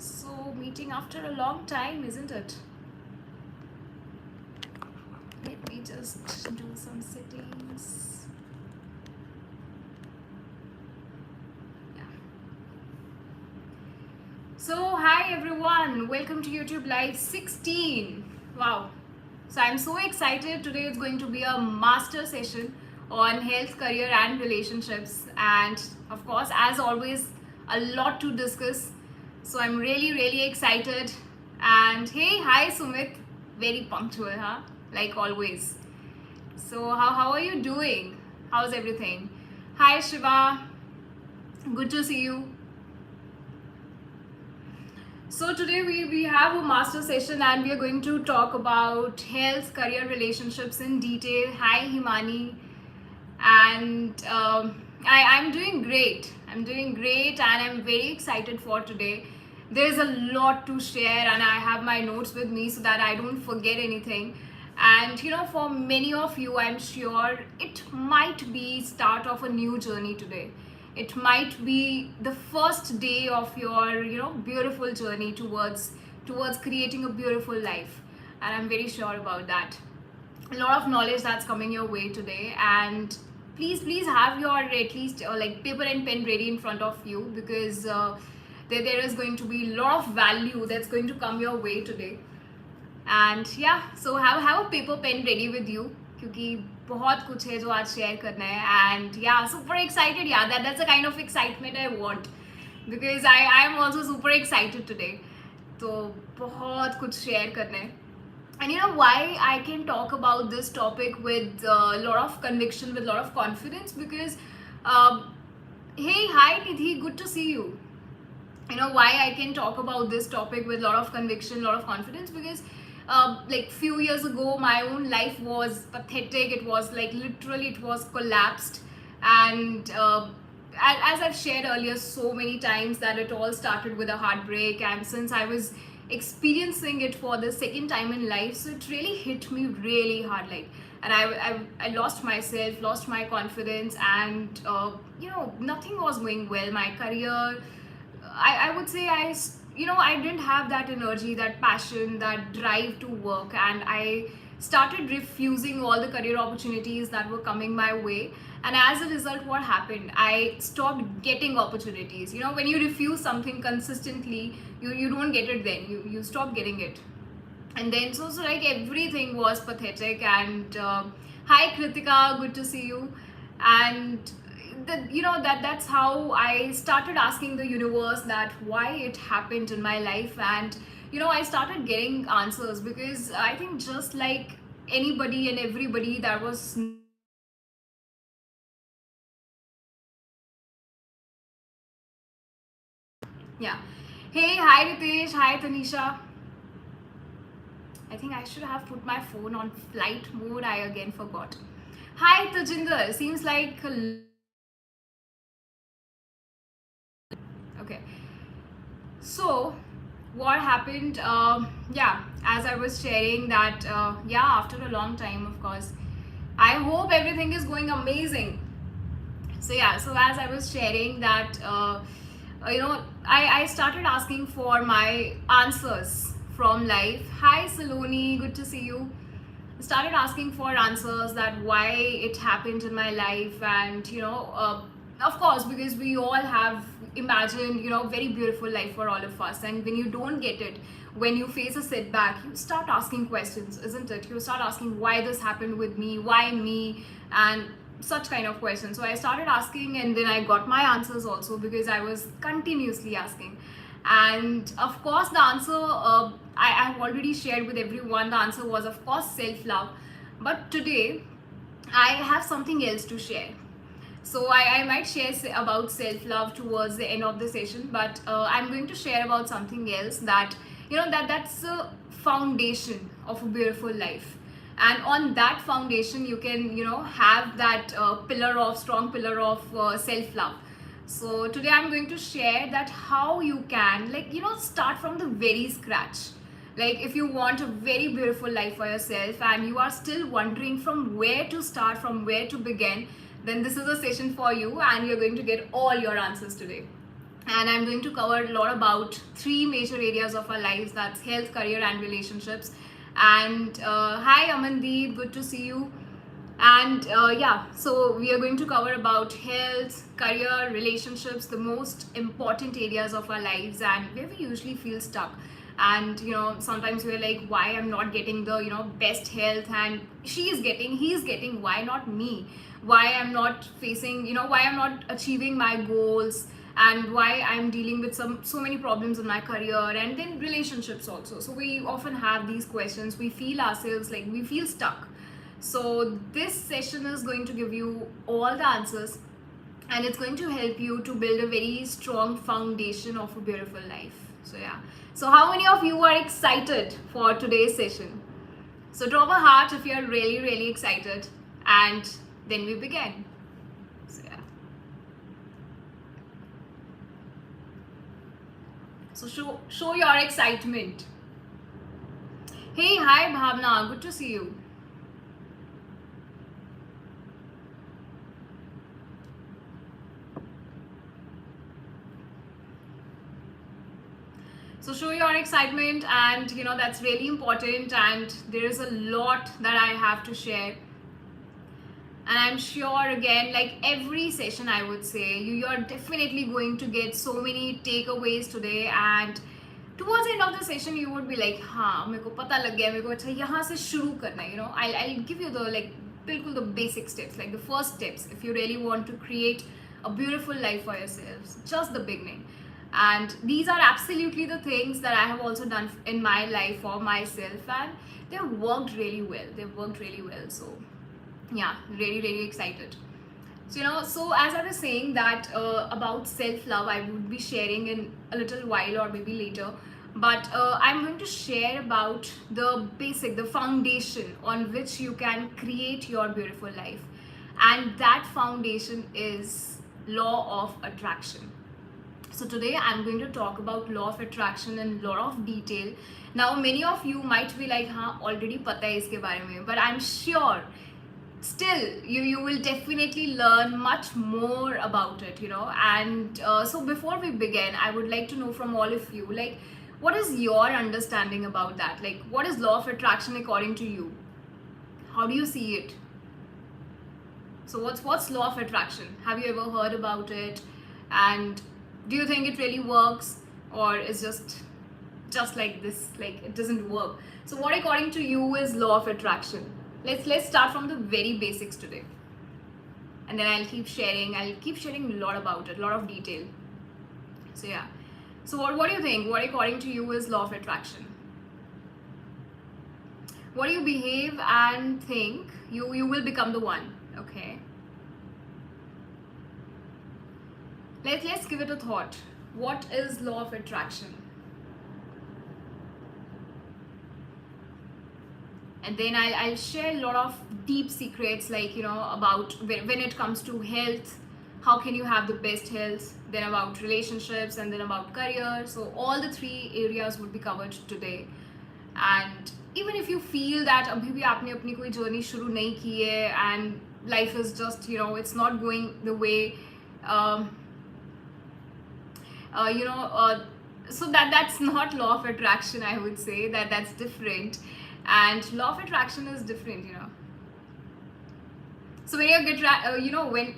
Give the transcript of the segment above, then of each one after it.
So, meeting after a long time, isn't it? Let me just do some settings. Yeah. So, hi everyone, welcome to YouTube Live 16. Wow. So, I'm so excited. Today it's going to be a master session on health, career, and relationships. And of course, as always, a lot to discuss. So, I'm really excited. And hey, hi Sumit. Very punctual, huh? Like always. So, how are you doing? How's everything? Hi Shiva. Good to see you. So today we have a master session and we are going to talk about health, career, relationships in detail. Hi Himani, and I'm doing great. I'm doing great and I'm very excited for today. There's a lot to share and I have my notes with me so that I don't forget anything. And for many of you, I'm sure it might be start of a new journey today. It might be the first day of your beautiful journey towards creating a beautiful life, and I'm very sure about that. A lot of knowledge that's coming your way today, and please have your at least like paper and pen ready in front of you, because there is going to be a lot of value that's going to come your way today. And yeah, so have a paper pen ready with you, क्योंकि बहुत कुछ है जो आज share करना है. And yeah, super excited. Yeah, that's the kind of excitement I want, because I am also super excited today. तो बहुत कुछ शेयर करना है. And you know why I can talk about this topic with a lot of conviction, with a lot of confidence, because hey, hi Nidhi, good to see you. You know why I can talk about this topic with a lot of conviction, a lot of confidence, because like few years ago my own life was pathetic. It was like literally it was collapsed. And as I've shared earlier so many times, that it all started with a heartbreak, and since I was experiencing it for the second time in life, so it really hit me really hard. Like, and I lost myself, lost my confidence, and nothing was going well. My career, I would say I didn't have that energy, that passion, that drive to work, and I started refusing all the career opportunities that were coming my way. And as a result, what happened? I stopped getting opportunities. When you refuse something consistently, you don't get it. Then you stop getting it. And then so like everything was pathetic. And hi Kritika, good to see you. And that's how I started asking the universe that why it happened in my life. And I started getting answers, because I think just like anybody and everybody, that was yeah. Hey, hi Ritesh, hi Tanisha. I think I should have put my phone on flight mode. I again forgot. Hi Tajinder, seems like okay. So what happened, yeah, as I was sharing that, yeah, after a long time, of course, I hope everything is going amazing. So yeah, so as I was sharing that, I started asking for my answers from life. Hi Saloni, good to see you. Started asking for answers, that why it happened in my life. And of course, because we all have imagined very beautiful life for all of us, and when you don't get it, when you face a setback, you start asking questions, isn't it? You start asking why this happened with me, why me, and such kind of questions. So I started asking, and then I got my answers also, because I was continuously asking. And of course the answer, I have already shared with everyone. The answer was, of course, self-love. But today I have something else to share. So I might share about self-love towards the end of the session, but I'm going to share about something else, that that's a foundation of a beautiful life. And on that foundation, you can have that strong pillar of self-love. So today I'm going to share that how you can, like, start from the very scratch. Like, if you want a very beautiful life for yourself and you are still wondering from where to start, from where to begin, then this is a session for you, and you're going to get all your answers today. and I'm going to cover a lot about three major areas of our lives, that's health, career, and relationships. And hi Amandeep, good to see you. And yeah, so we are going to cover about health, career, relationships, the most important areas of our lives, and where we usually feel stuck. And sometimes we're like, why I'm not getting the best health, and he's getting, why not me? Why I'm not facing, why I'm not achieving my goals, and why I'm dealing with so many problems in my career, and then relationships also. So we often have these questions, we feel ourselves like we feel stuck. So this session is going to give you all the answers, and it's going to help you to build a very strong foundation of a beautiful life. So yeah. So how many of you are excited for today's session? So drop a heart if you're really, really excited, and then we begin. So yeah. So show your excitement. Hey, hi Bhavna, good to see you. So show your excitement, and that's really important, and there is a lot that I have to share. And I'm sure, again, like every session, I would say you're definitely going to get so many takeaways today, and towards the end of the session you would be like, हाँ मेरे को पता लग गया, मेरे को अच्छा यहाँ से शुरू करना है. I'll give you the बिल्कुल the basic steps, like the first steps if you really want to create a beautiful life for yourselves, just the beginning. And these are absolutely the things that I have also done in my life for myself, and they've worked really well. So yeah, really, really excited. So as I was saying that about self-love, I would be sharing in a little while or maybe later, but I'm going to share about the foundation on which you can create your beautiful life. And that foundation is law of attraction. So today I'm going to talk about law of attraction in a lot of detail. Now many of you might be like, हाँ already पता है इसके बारे में, but I'm sure still you will definitely learn much more about it, and so before we begin, I would like to know from all of you, like, what is your understanding about that? Like, what is law of attraction according to you? How do you see it? So what's law of attraction? Have you ever heard about it? And do you think it really works, or is just like this, like it doesn't work? So what according to you is law of attraction? Let's start from the very basics today, and then I'll keep sharing a lot about it, a lot of detail. So yeah, so what do you think? What according to you is law of attraction? What do you behave and think, you will become the one. Okay, let's give it a thought. What is law of attraction? And then I'll share a lot of deep secrets, like about when it comes to health, how can you have the best health, then about relationships, and then about career. So all the three areas would be covered today. And even if you feel that अभी भी आपने अपनी कोई journey शुरू नहीं की है, and life is just it's not going the way so that's not law of attraction. I would say that's different, and law of attraction is different. So when you get when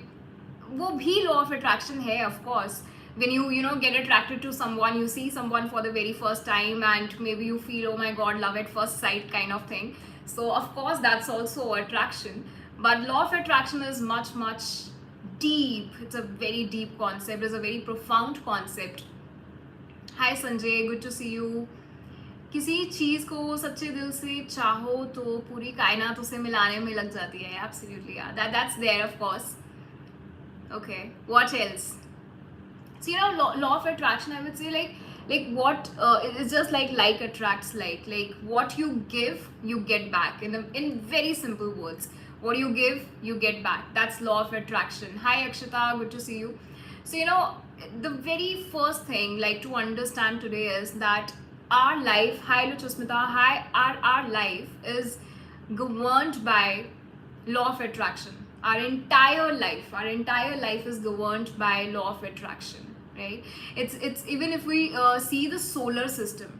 वो भी law of attraction है, of course. When you get attracted to someone, you see someone for the very first time, and maybe you feel, oh my god, love at first sight kind of thing. So of course that's also attraction, but law of attraction is much deep. It's a very deep concept, it's a very profound concept. Hi Sanjay, good to see you. किसी चीज को सच्चे दिल से चाहो तो पूरी कायनात उसे मिलाने में लग जाती है. Absolutely, yeah, that's there, of course. Okay, what else? So law of attraction, I would say, like what it's just like attracts like what you give, you get back. In very simple words, what you give, you get back. That's law of attraction. Hi Akshita, good to see you. So the very first thing like to understand today is that our life, hi Luchusmita, hi, our life is governed by law of attraction. Our entire life is governed by law of attraction. right? It's even if we see the solar system,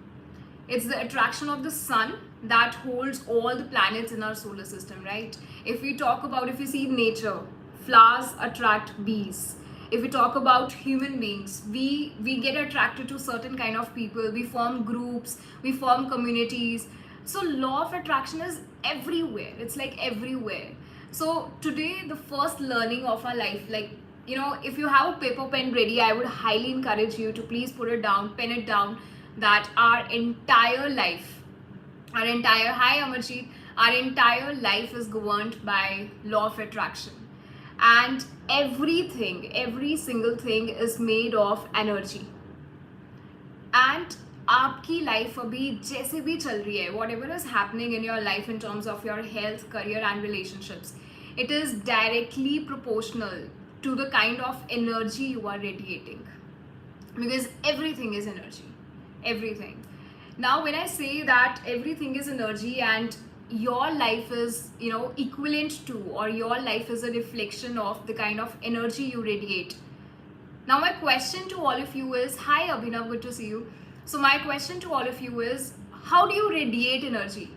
it's the attraction of the sun that holds all the planets in our solar system, right? If we talk about, if you see nature, flowers attract bees. If we talk about human beings, we get attracted to certain kind of people, we form groups, we form communities. So law of attraction is everywhere, it's like everywhere. So today the first learning of our life, like, if you have a paper pen ready, I would highly encourage you to please put it down, pen it down, that our entire life, our entire, hi Amarjeet, our entire life is governed by law of attraction. And everything, every single thing is made of energy. And आपकी life अभी जैसे भी चल रही है, what ever is happening in your life in terms of your health, career and relationships, it is directly proportional to the kind of energy you are radiating, because everything is energy, everything. Now when I say that everything is energy and your life is equivalent to, or your life is a reflection of the kind of energy you radiate. Now my question to all of you is, hi Abhinav, good to see you. So my question to all of you is, how do you radiate energy?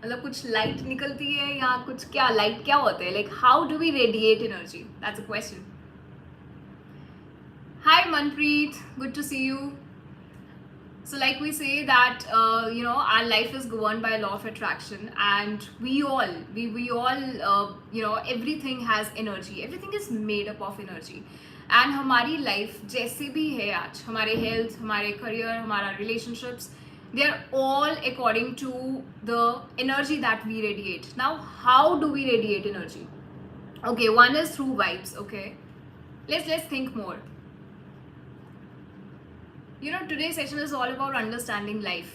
मतलब कुछ light निकलती है या कुछ, क्या light क्या होता है, like how do we radiate energy? That's a question. Hi Manpreet, good to see you. So like we say that our life is governed by law of attraction, and we all everything has energy, everything is made up of energy. And हमारी life जैसे भी है आज, हमारे health, हमारे career, हमारा relationships, they are all according to the energy that we radiate. Now how do we radiate energy? Okay, one is through vibes. Okay, let's think more. Today's session is all about understanding life.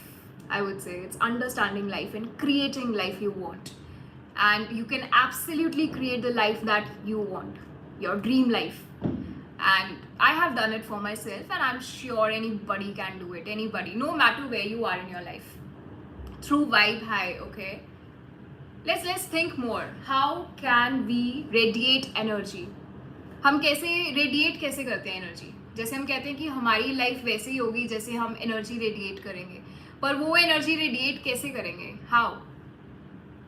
I would say it's understanding life and creating life you want. And you can absolutely create the life that you want, your dream life. And I have done it for myself, and I'm sure anybody can do it. Anybody, no matter where you are in your life. Through vibe high, okay? Let's think more. How can we radiate energy? हम कैसे radiate कैसे करते हैं energy? जैसे हम कहते हैं कि हमारी लाइफ वैसे ही होगी जैसे हम एनर्जी रेडिएट करेंगे, पर वो एनर्जी रेडिएट कैसे करेंगे? How?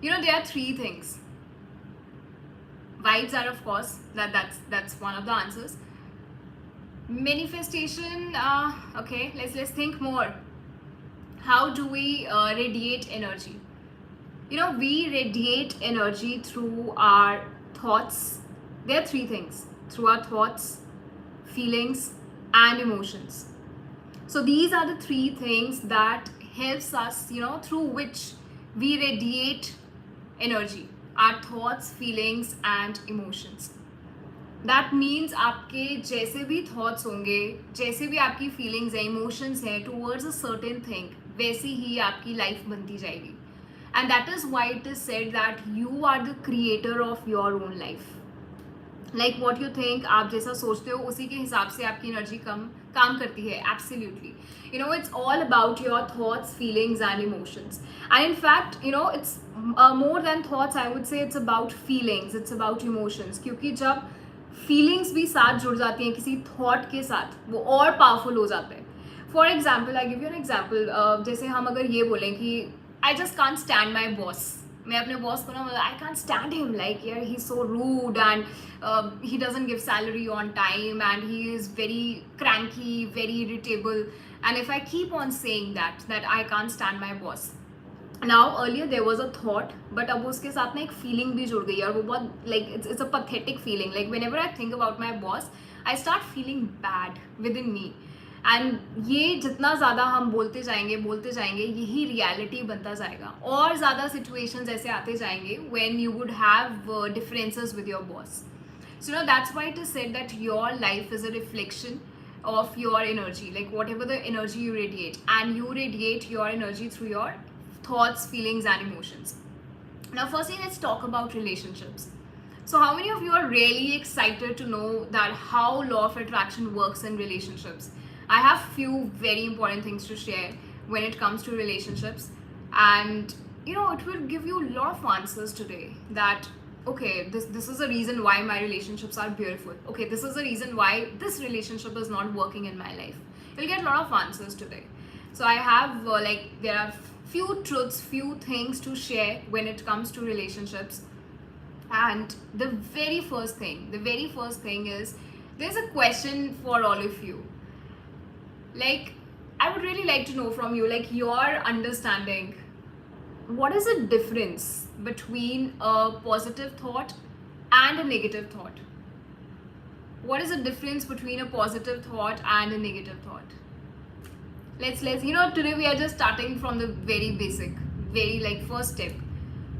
There are three things. Vibes are, of course, that's one of the answers. Manifestation, okay, let's think more. How do we radiate energy? We radiate energy through our thoughts. There are three things: through our thoughts, feelings, and emotions. So these are the three things that helps us, through which we radiate energy: our thoughts, feelings, and emotions. That means आपके जैसे भी thoughts होंगे, जैसे भी आपकी feelings हैं, emotions हैं towards a certain thing, वैसी ही आपकी life बनती जाएगी. And that is why it is said that you are the creator of your own life. Like what you think, आप जैसा सोचते हो उसी के हिसाब से आपकी एनर्जी काम करती है. Absolutely. It's all about your thoughts, feelings, and emotions. And in fact, it's more than thoughts. I would say it's about feelings, it's about emotions. क्योंकि जब feelings भी साथ जुड़ जाती हैं किसी thought के साथ, वो और powerful हो जाते हैं. For example, I give you an example. जैसे हम अगर ये बोलें कि I just can't stand my boss. मैं अपने बॉस को I can't stand him, like he's so rude, and he doesn't give salary on time, and he is very cranky, very irritable. And if I keep on saying that I can't stand my boss, now earlier there was a thought, but अब उसके साथ ना एक feeling भी जुड़ गई, और वो बहुत like it's a pathetic feeling. Like whenever I think about my boss, I start feeling bad within me. And ये जितना ज़्यादा हम बोलते जाएंगे यही रियलिटी बनता जाएगा, और ज़्यादा सिचुएशंस ऐसे आते जाएंगे when you would have differences with your boss. So that's why it is said that your life is a reflection of your energy, like whatever the energy you radiate, and you radiate your energy through your thoughts, feelings, and emotions. Now firstly, let's talk about relationships. So how many of you are really excited to know that how law of attraction works in relationships? I have few very important things to share when it comes to relationships, and it will give you a lot of answers today, that okay, this is the reason why my relationships are beautiful. Okay, this is the reason why this relationship is not working in my life. You'll get a lot of answers today. So I have there are few truths, few things to share when it comes to relationships. And the very first thing is, there's a question for all of you. Like, I would really like to know from you, like, your understanding. What is the difference between a positive thought and a negative thought? What is the difference between a positive thought and a negative thought? Let's today we are just starting from the very basic, very first step.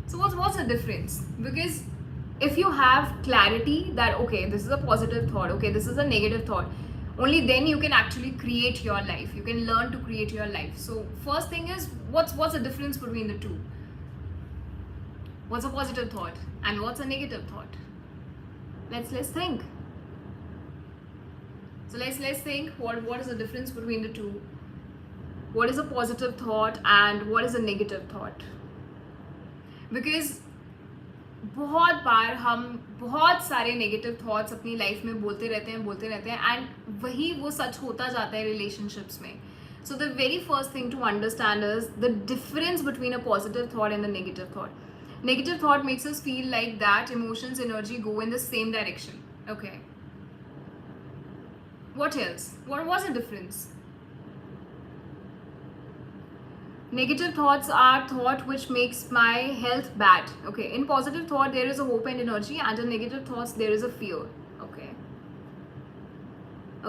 So what's the difference? Because if you have clarity that, okay, this is a positive thought, okay, this is a negative thought, only then you can actually create your life. You can learn to create your life. So first thing is, what's the difference between the two? What's a positive thought and what's a negative thought? Let's think. So let's think, what is the difference between the two? What is a positive thought and what is a negative thought? Because बहुत बार हम बहुत सारे negative thoughts अपनी life में बोलते रहते हैं and वही वो सच होता जाता है रिलेशनशिप्स में. So the very first thing to understand is the difference between a positive thought and a negative thought. Negative thought makes us feel like that emotions, energy go in the same direction. Okay. What else? What was the difference? Negative thoughts are thought which makes my health bad. Okay. In positive thought, there is a hope and energy, and in negative thoughts, there is a fear. Okay.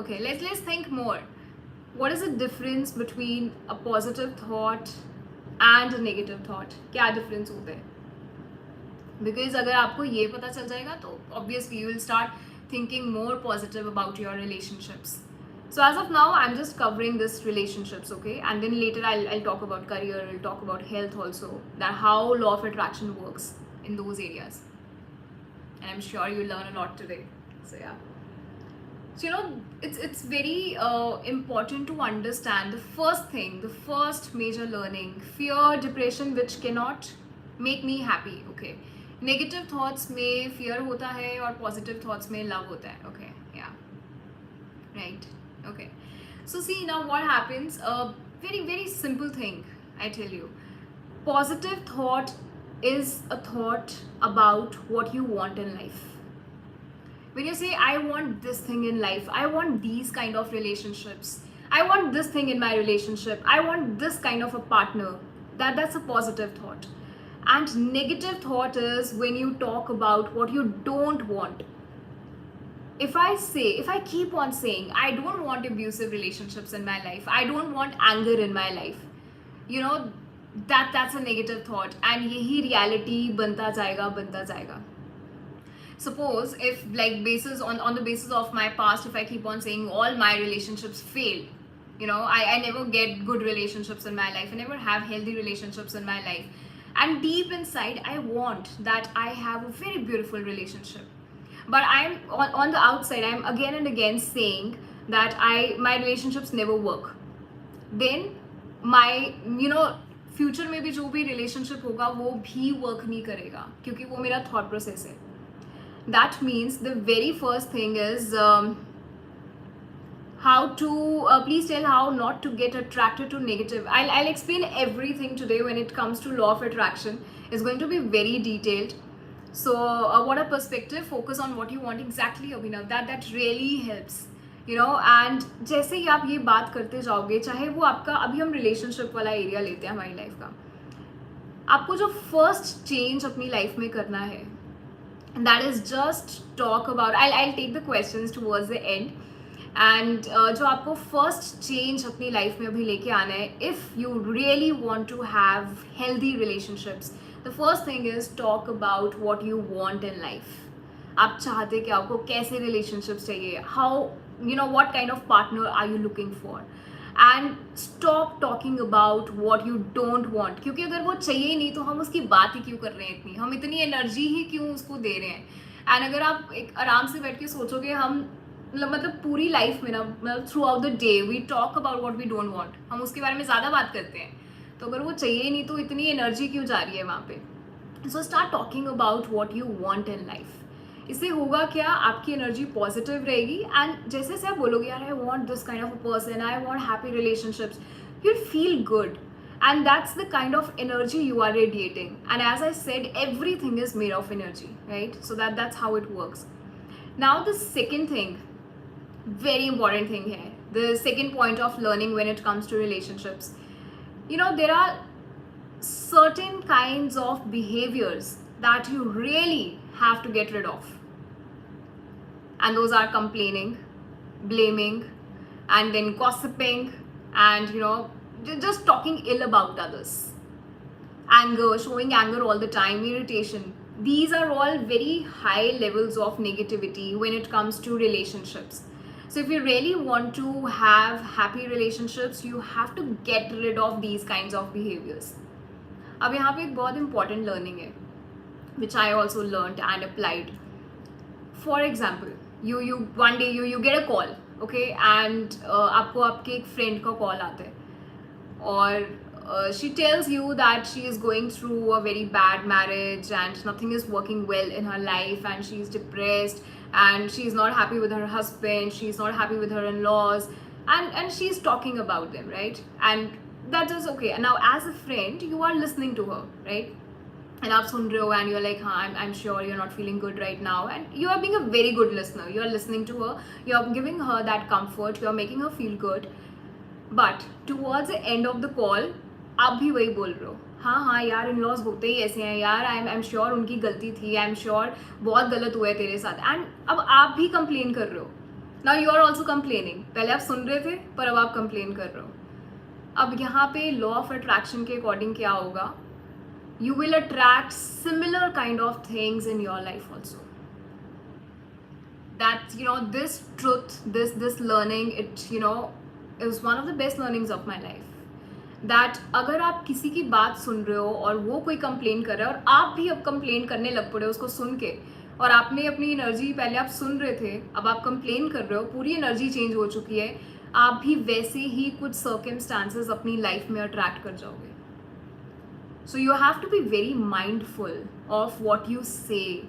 Okay. Let's think more. What is the difference between a positive thought and a negative thought? क्या difference होते हैं? Because अगर आपको ये पता चल जाएगा तो obviously you will start thinking more positive about your relationships. So as of now, I'm just covering this relationships, okay? And then later I'll talk about career, I'll talk about health also, that how law of attraction works in those areas. And I'm sure you'll learn a lot today. So yeah. So it's very important to understand the first thing, the first major learning, fear, depression, which cannot make me happy, okay? Negative thoughts में fear होता है और positive thoughts में love होता है. Okay, या right. Okay, so see now what happens. Very very simple thing I tell you. Positive thought is a thought about what you want in life. When you say, I want this thing in life, I want these kind of relationships, I want this thing in my relationship, I want this kind of a partner, that's a positive thought. And negative thought is when you talk about what you don't want. If I keep on saying, I don't want abusive relationships in my life, I don't want anger in my life, that's a negative thought. And यही reality बनता जाएगा. Suppose if basis on the basis of my past, if I keep on saying all my relationships fail, I never get good relationships in my life, I never have healthy relationships in my life. And deep inside, I want that I have a very beautiful relationship. But I'm on the outside, I'm again and again saying that my relationships never work. Then my, future में भी जो भी relationship होगा वो भी work नहीं करेगा क्योंकि वो मेरा thought process है. That means the very first thing is how to please tell how not to get attracted to negative. I'll explain everything today when it comes to law of attraction. It's going to be very detailed. So what a perspective, focus on what you want exactly, Abhinav. That really helps, and जैसे ही आप ये बात करते जाओगे, चाहे वो आपका, अभी हम रिलेशनशिप वाला एरिया लेते हैं हमारी लाइफ का, आपको जो फर्स्ट चेंज अपनी लाइफ में करना है, that is just talk about, I'll take the questions towards the end. And जो आपको फर्स्ट चेंज अपनी लाइफ में अभी लेके आना है, if you really want to have healthy relationships, the first thing is talk about what you want in life. आप चाहते कि आपको कैसे रिलेशनशिप्स चाहिए, how what kind of partner are you looking for, and stop talking about what you don't want. क्योंकि अगर वो चाहिए नहीं तो हम उसकी बात ही क्यों कर रहे हैं, हम इतनी एनर्जी ही क्यों उसको दे रहे हैं. एंड अगर आप एक आराम से बैठ के सोचोगे, हम मतलब पूरी लाइफ में ना, मतलब throughout the day we talk about what we don't want, हम उसके बारे में ज़्यादा बात करते हैं, तो अगर वो चाहिए नहीं तो इतनी एनर्जी क्यों जा रही है वहाँ पे. So start talking about what you want in life. इससे होगा क्या, आपकी एनर्जी पॉजिटिव रहेगी एंड जैसे से आप बोलोगे यार I want this kind of a person, I want happy relationships, you feel good and that's the kind of energy you are radiating. And as I said, everything is made of energy, right? So that's how it works. Now the second thing, very important thing here, the second point of learning when it comes to relationships, there are certain kinds of behaviors that you really have to get rid of, and those are complaining, blaming, and then gossiping, and just talking ill about others, anger, showing anger all the time, irritation. These are all very high levels of negativity when it comes to relationships. So if you really want to have happy relationships, you have to get rid of these kinds of behaviors. अब यहाँ पे एक बहुत important learning है which I also learned and applied. For example, you one day you get a call, okay, and आपको आपके एक friend का call आता है or she tells you that she is going through a very bad marriage and nothing is working well in her life and she is depressed and she is not happy with her husband, she is not happy with her in-laws, and she is talking about them, right? And that is okay. And now as a friend you are listening to her, right? And आप सुन रहे हो and you're like, I'm sure you're not feeling good right now, and you are being a very good listener, you are listening to her, you are giving her that comfort, you are making her feel good. But towards the end of the call आप भी वही बोल रहे हो, हाँ यार in laws होते ही ऐसे हैं यार, आई एम श्योर उनकी गलती थी, आई एम श्योर बहुत गलत हुआ है तेरे साथ, एंड अब आप भी कंप्लेन कर रहे हो. Now you are also complaining. पहले आप सुन रहे थे पर अब आप कंप्लेन कर रहे हो. अब यहाँ पे लॉ ऑफ अट्रैक्शन के अकॉर्डिंग क्या होगा, you will attract similar kind of things in your life also. That this truth, this learning, it is one of the best learnings of my life. That अगर आप किसी की बात सुन रहे हो और वो कोई कंप्लेन कर रहा है और आप भी अब कंप्लेन करने लग पड़े उसको सुन के, और आपने अपनी एनर्जी, पहले आप सुन रहे थे अब आप कंप्लेन कर रहे हो, पूरी एनर्जी चेंज हो चुकी है, आप भी वैसे ही कुछ सर्कमस्टांसेस अपनी लाइफ में अट्रैक्ट कर जाओगे. So you have to be very mindful of what you say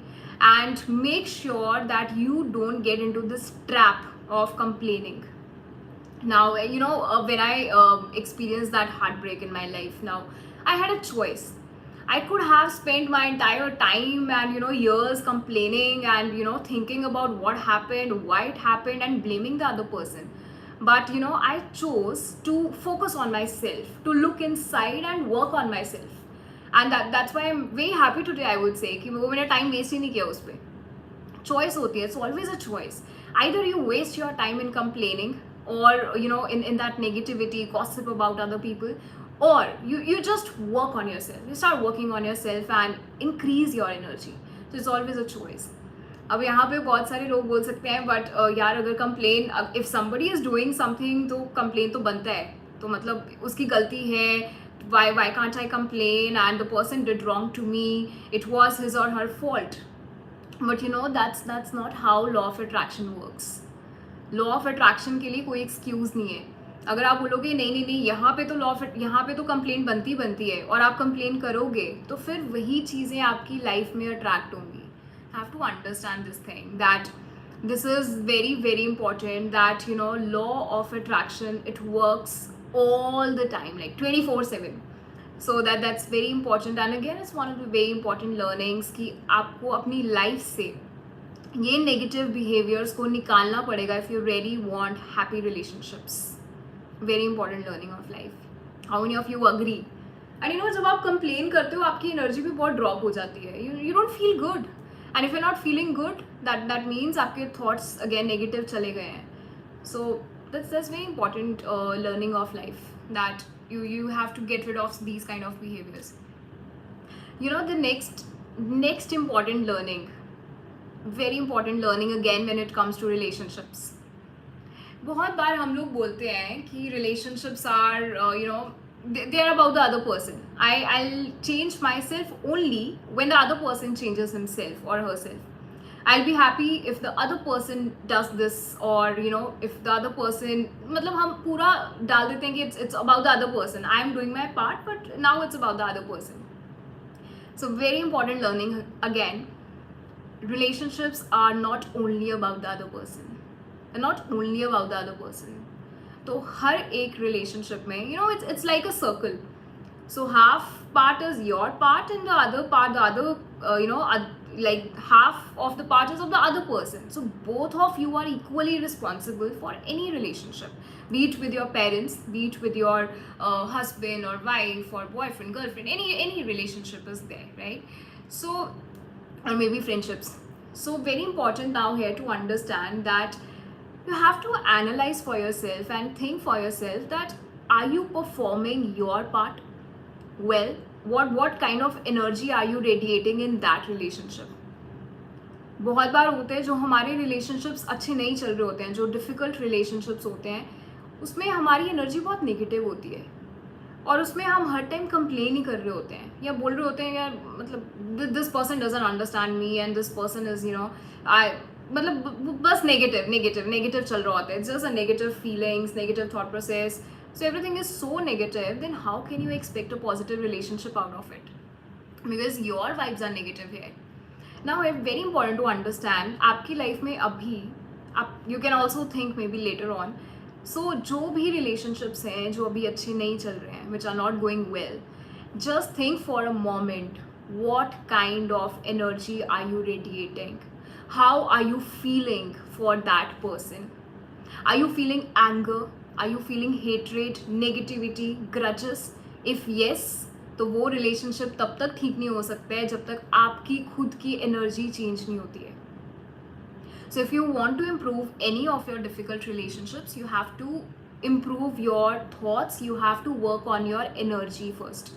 and make sure that you don't get into this trap of complaining. Now, when I experienced that heartbreak in my life, now I had a choice. I could have spent my entire time and years complaining and thinking about what happened, why it happened, and blaming the other person. But I chose to focus on myself, to look inside and work on myself. And that's why I'm very happy today, I would say, कि वो मैंने time waste ही नहीं किया उस पर. Choice होती है, it's always a choice. Either you waste your time in complaining or in that negativity, gossip about other people, or you just work on yourself, you start working on yourself and increase your energy. So it's always a choice. अब यहाँ पे बहुत सारे लोग बोल सकते हैं but यार अगर complain, if somebody is doing something तो कंप्लेन तो बनता है, तो मतलब उसकी गलती है, why can't I complain, and the person did wrong to me, it was his or her fault. But that's not how law of attraction works. Law of attraction के लिए कोई excuse नहीं है. अगर आप बोलोगे नहीं यहाँ पे तो यहाँ पे तो कंप्लेन बनती है और आप कंप्लेन करोगे तो फिर वही चीज़ें आपकी लाइफ में अट्रैक्ट होंगी. Have to understand this thing, that this is very very important, that law of attraction, it works all the time, like 24/7. So that's very important. And again, it's one of the very important learnings कि आपको अपनी life से ये negative behaviours को निकालना पड़ेगा if you really want happy relationships. Very important learning of life. How many of you agree? And जब आप कंप्लेन करते हो आपकी एनर्जी भी बहुत ड्रॉप हो जाती है, you don't feel good. And if you're not feeling good, that means आपके thoughts again negative चले गए हैं. So that's very important learning of life, that you have to get rid of these kind of behaviors. The next important learning, very important learning again when it comes to relationships. बहुत बार हम लोग बोलते हैं कि relationships are they're about the other person. I'll change myself only when the other person changes himself or herself. I'll be happy if the other person does this, or if the other person, मतलब हम पूरा डाल देते हैं कि it's about the other person. I'm doing my part, but now it's about the other person. So very important learning again. Relationships are not only about the other person. They're not only about the other person. तो हर एक relationship में, you know, it's like a circle. So half part is your part and the other part, the other, like half of the part is of the other person. So both of you are equally responsible for any relationship, be it with your parents, be it with your husband or wife or boyfriend, girlfriend, any relationship is there, right? So, or maybe friendships. So very important now here to understand that you have to analyze for yourself and think for yourself that are you performing your part well? What kind of energy are you radiating in that relationship? बहुत बार होते हैं जो हमारे relationships अच्छे नहीं चल रहे होते हैं, जो डिफ़िकल्ट रिलेशनशिप्स होते हैं, उसमें हमारी एनर्जी बहुत नेगेटिव होती है और उसमें हम हर टाइम कंप्लेन ही कर रहे होते हैं या बोल रहे होते हैं यार मतलब this person doesn't understand me and this person is I मतलब बस नेगेटिव चल रहा होता है. Just a negative feelings, negative thought process. So everything is so negative, then how can you expect a positive relationship out of it? Because your vibes are negative here. Now it's very important to understand आपकी life में अभी आप you can also think maybe later on. So जो भी relationships हैं जो अभी अच्छे नहीं चल रहे हैं, which are not going well, just think for a moment, what kind of energy are you radiating? How are you feeling for that person? Are you feeling anger? Are you feeling hatred, negativity, grudges? If yes, तो वो relationship तब तक ठीक नहीं हो सकता है जब तक आपकी खुद की एनर्जी चेंज नहीं होती है. So if you want to improve any of your difficult relationships, you have to improve your thoughts, you have to work on your energy first.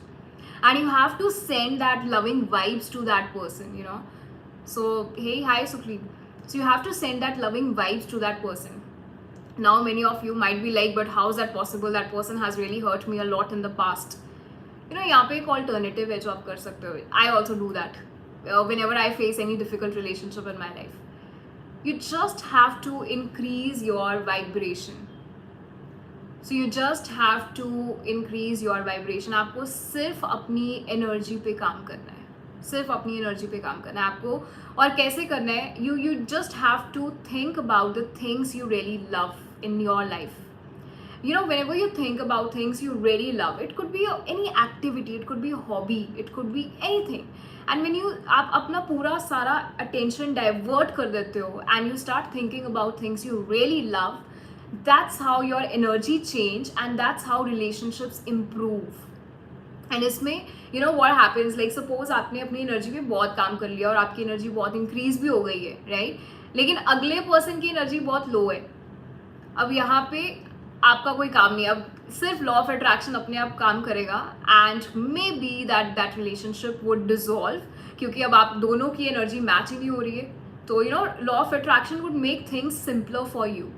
And you have to send that loving vibes to that person, you know. So, hey, hi Sukhdeep. So you have to send that loving vibes to that person. Now many of you might be like, but how is that possible? That person has really hurt me a lot in the past. You know, यहाँ पे एक alternative है जो आप कर सकते हो. I also do that whenever I face any difficult relationship in my life. You just have to increase your vibration. So you just have to increase your vibration. आपको सिर्फ अपनी energy पे काम करना है. सिर्फ अपनी एनर्जी पे काम करना है आपको. और कैसे करना है? You just have to think about the things you really love in your life. You know, whenever you think about things you really love, it could be any activity, it could be a hobby, it could be anything. And when आप अपना पूरा सारा attention divert कर देते हो and you start thinking about things you really love, that's how your energy change and that's how relationships improve. And इसमें you know what happens, like suppose आपने अपनी एनर्जी पे बहुत काम कर लिया और आपकी एनर्जी बहुत इंक्रीज भी हो गई है, राइट? लेकिन अगले पर्सन की एनर्जी बहुत लो है. अब यहाँ पे आपका कोई काम नहीं, अब सिर्फ लॉ ऑफ अट्रैक्शन अपने आप काम करेगा and may be that relationship would dissolve, क्योंकि अब आप दोनों की एनर्जी मैच ही नहीं हो रही है. तो you know law of attraction would make things simpler for you.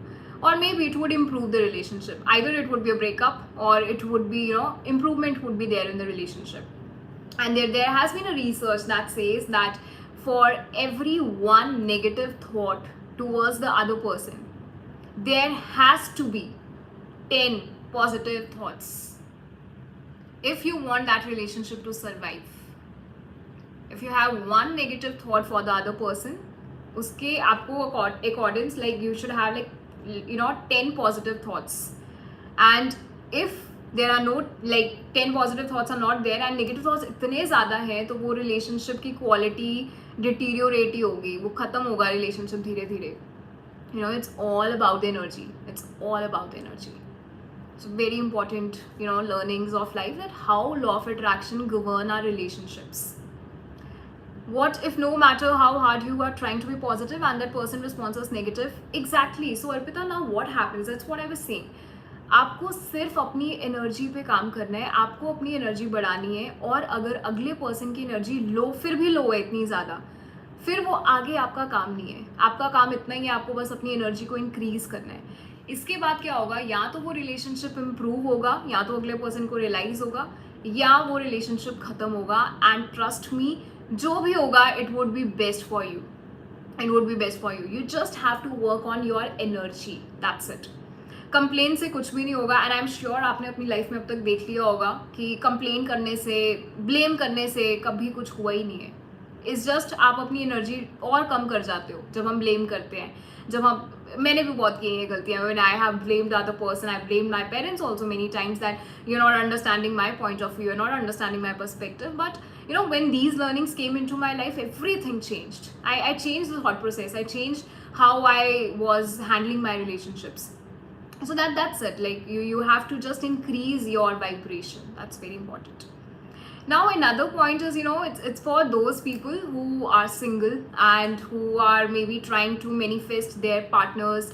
Or maybe it would improve the relationship. Either it would be a breakup or it would be, you know, improvement would be there in the relationship. And there has been a research that says that for every one negative thought towards the other person, there has to be 10 positive thoughts. If you want that relationship to survive, if you have one negative thought for the other person, uske aapko accordance, like you should have like, you know, 10 positive thoughts. And if there are no, like 10 positive thoughts are not there and negative thoughts इतने ज़्यादा हैं, तो वो relationship की quality deteriorate ही होगी, वो ख़त्म होगा relationship धीरे धीरे. You know, it's all about the energy. It's all about the energy. So very important, you know, learnings of life, that how law of attraction govern our relationships. What if no matter how hard you are trying to be positive and that person responds as negative? Exactly. So Arpita, now what happens? That's what I was saying. आपको सिर्फ अपनी energy पे काम करना है, आपको अपनी energy बढ़ानी है. और अगर अगले पर्सन की एनर्जी लो, फिर भी लो है इतनी ज़्यादा, फिर वो आगे आपका काम नहीं है. आपका काम इतना ही है, आपको बस अपनी एनर्जी को इंक्रीज़ करना है. इसके बाद क्या होगा? या तो वो रिलेशनशिप इम्प्रूव होगा, या तो अगले पर्सन को रियलाइज़ होगा, या वो रिलेशनशिप ख़त्म होगा. एंड ट्रस्ट मी, जो भी होगा, it would be best for you. It would be best for you. You just have to work on your energy. That's it. Complain से कुछ भी नहीं होगा. एंड आई एम श्योर आपने अपनी लाइफ में अब तक देख लिया होगा कि कंप्लेन करने से, ब्लेम करने से कभी कुछ हुआ ही नहीं है. इट्स जस्ट आप अपनी एनर्जी और कम कर जाते हो जब हम ब्लेम करते हैं. जब हम, मैंने भी बहुत की हैं गलतियाँ. When I have blamed other person, I blamed my parents also many times that you are not understanding my point of view, you are not understanding my perspective. But you know, when these learnings came into my life, everything changed. I changed the thought process. I changed how I was handling my relationships. So that's it. Like you have to just increase your vibration. That's very important. Now another point is, you know, it's for those people who are single and who are maybe trying to manifest their partners,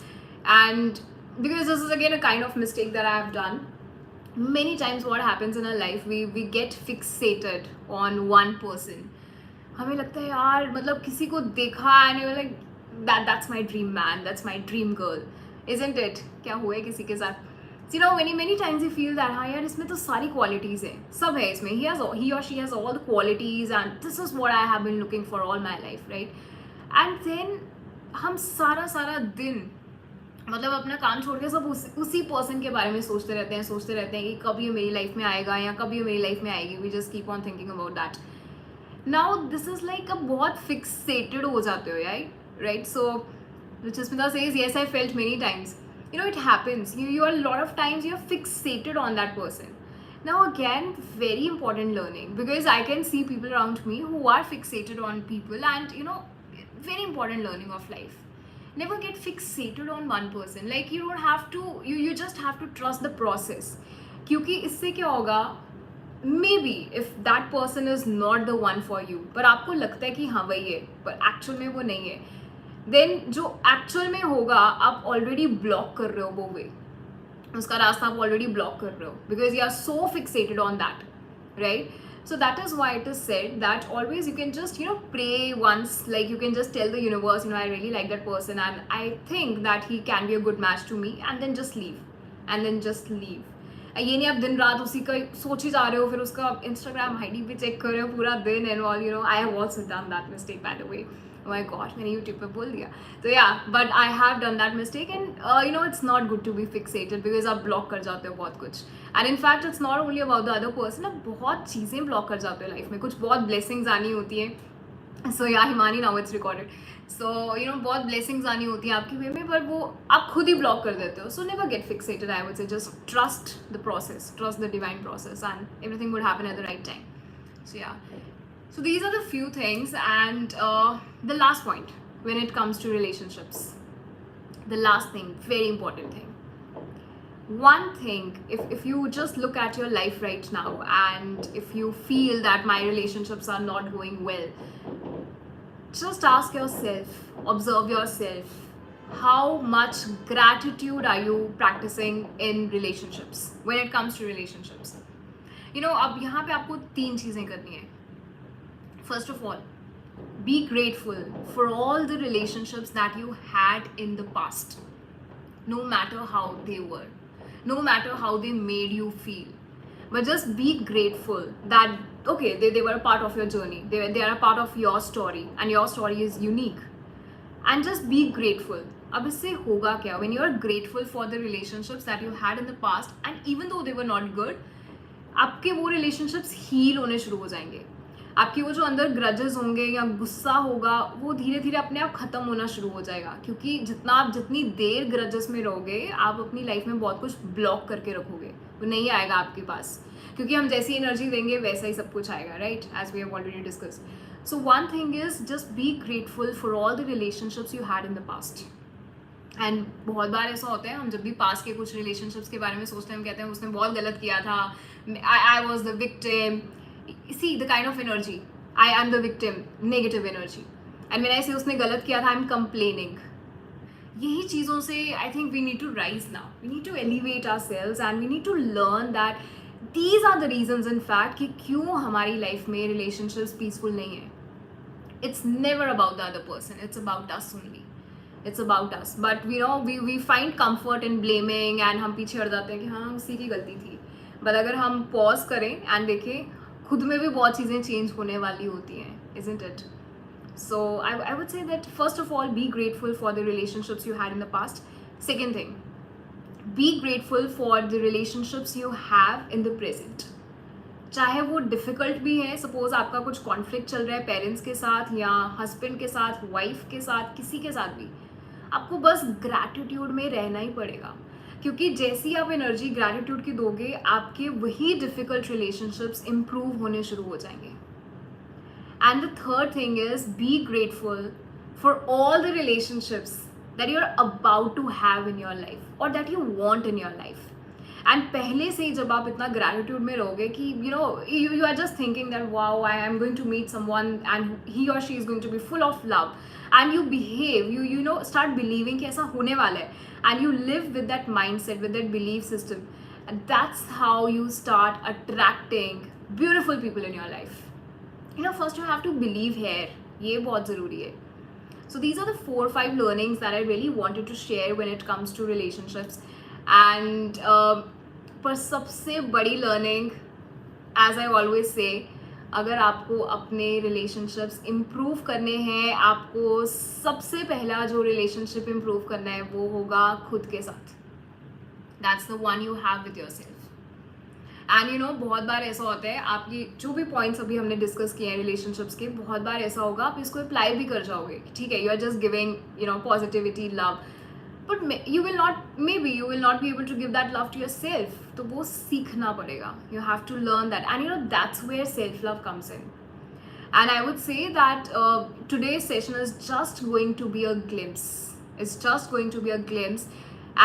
and because this is again a kind of mistake that I have done. Many times what happens in our life, we get fixated on one person. हमें लगता है यार, मतलब किसी को देखा and you're like that's my dream man, that's my dream girl, isn't it? क्या हुआ है किसी के साथ? You know, many times you feel that हाँ यार, इसमें तो सारी qualities हैं, सब है इसमें, he or she has all the qualities and this is what I have been looking for all my life, right? And then हम सारा दिन मतलब अपना काम छोड़ के सब उसी पर्सन के बारे में सोचते रहते हैं कि कब ये मेरी लाइफ में आएगा या कब ये मेरी लाइफ में आएगी. We just keep on thinking about that. Now this is like अब बहुत फिक्सेटेड हो जाते हो यार, right? So Smita says, yes, I felt many times. You know, it happens. You are a lot of times you are fixated on that person. Now again, very important learning, because I can see people around me who are fixated on people, and you know, very important learning of life. Never get fixated on one person. Like you don't have to, you just have to trust the process. क्योंकि इससे क्या होगा, maybe if that person is not the one for you, पर आपको लगता है कि हाँ वही है, पर actual में वो नहीं है, then जो actual में होगा आप already block कर रहे हो वो way, उसका रास्ता आप already block कर रहे हो, because you are so fixated on that, right? So that is why it is said that always you can just, you know, pray once, like you can just tell the universe, you know, I really like that person and I think that he can be a good match to me, and then just leave. ये नहीं आप दिन रात उसी का सोच ही जा रहे हो, फिर उसका इंस्टाग्राम आईडी पे चेक कर रहे हो पूरा दिन and all. You know, I have also done that mistake by the way. My god, मैंने यूट्यूब पे बोल दिया. तो yeah, but I have done that mistake and you know, it's not good to be fixated, because आप block कर जाते हो बहुत कुछ. And in fact it's not only about the other person, आप बहुत चीज़ें ब्लॉक कर जाते हो लाइफ में. कुछ बहुत ब्लेसिंग्स आनी होती है. सो या Himani, now it's recorded. So you no, बहुत ब्लेसिंग्स आनी होती हैं आपकी वे में, पर वो आप खुद ही ब्लॉक कर देते हो. So never get fixated, I would say just trust the process, trust the divine process, and everything would happen at the right time. So yeah, so these are the few things. And the last point when it comes to relationships, the last thing, very important thing, one thing, if you just look at your life right now and if you feel that my relationships are not going well, just ask yourself, observe yourself, how much gratitude are you practicing in relationships when it comes to relationships. You know, अब यहाँ पे आपको 3 चीज़ें करनी है. First of all, be grateful for all the relationships that you had in the past, no matter how they were, no matter how they made you feel. But just be grateful that, okay, they were a part of your journey, they are a part of your story, and your story is unique. And just be grateful. अब इससे होगा क्या? When you are grateful for the relationships that you had in the past, and even though they were not good, आपके वो relationships heal होने शुरू हो जाएंगे. आपकी वो जो अंदर ग्रजेस होंगे या गुस्सा होगा, वो धीरे धीरे अपने आप ख़त्म होना शुरू हो जाएगा. क्योंकि जितनी देर ग्रजेस में रहोगे, आप अपनी लाइफ में बहुत कुछ ब्लॉक करके रखोगे, वो नहीं आएगा आपके पास. क्योंकि हम जैसी एनर्जी देंगे वैसा ही सब कुछ आएगा, right? As we have already discuss. So one thing is just be grateful for all the relationships you had in the past. And बहुत बार ऐसा होता है, हम जब भी पास्ट के कुछ रिलेशनशिप्स के बारे में सोचते हैं, हम कहते हैं उसने बहुत गलत किया था, I was the victim. See the kind of energy, I am the victim, negative energy. And when I say उसने गलत किया था, I'm complaining. यही चीज़ों से I think we need to rise now. We need to elevate ourselves and we need to learn that these are the reasons in fact कि क्यों हमारी लाइफ में relationships peaceful नहीं है. It's never about the other person. It's about us only. It's about us. But you know, we find comfort in blaming and हम पीछे हट जाते हैं कि हाँ उसी की गलती थी. But अगर हम pause करें and देखें, खुद में भी बहुत चीज़ें चेंज होने वाली होती हैं, isn't it? So I would say that first of all, be grateful for the relationships you had in the past. Second thing, B grateful for the relationships you have in the present. चाहे वो difficult भी है, suppose आपका कुछ conflict चल रहा है parents के साथ या हस्बैंड के साथ, वाइफ के साथ, किसी के साथ भी, आपको बस ग्रैटिट्यूड में रहना ही पड़ेगा. क्योंकि जैसी आप एनर्जी ग्रैटिट्यूड की दोगे, आपके वही डिफ़िकल्ट रिलेशनशिप्स इम्प्रूव होने शुरू हो जाएंगे. And the third thing is be grateful for all the relationships that you are about to have in your life और that you want in your life. And पहले से ही जब आप इतना ग्रैटिट्यूड में रहोगे कि you are just thinking that wow I am going to meet someone and he और she is going to be full of love, and you behave, you start believing कि ऐसा होने वाला है, and you live with that mindset, with that belief system, and that's how you start attracting beautiful people in your life. First you have to believe here, ये बहुत ज़रूरी है. So these are the 4-5 learnings that I really wanted to share when it comes to relationships. And पर सबसे बड़ी learning, as I always say, अगर आपको अपने रिलेशनशिप्स इम्प्रूव करने हैं, आपको सबसे पहला जो रिलेशनशिप इम्प्रूव करना है वो होगा खुद के साथ. That's the one you have with yourself. And बहुत बार ऐसा होता है, आप ये जो भी पॉइंट्स अभी हमने डिस्कस किए हैं रिलेशनशिप्स के, बहुत बार ऐसा होगा आप इसको अप्लाई भी कर जाओगे. ठीक है, you are just giving positivity, love, but you will not be able to give that love to yourself. तो वो सीखना पड़ेगा. You have to learn that, and that's where self love comes in. And I would say that today's session is just going to be a glimpse. It's just going to be a glimpse.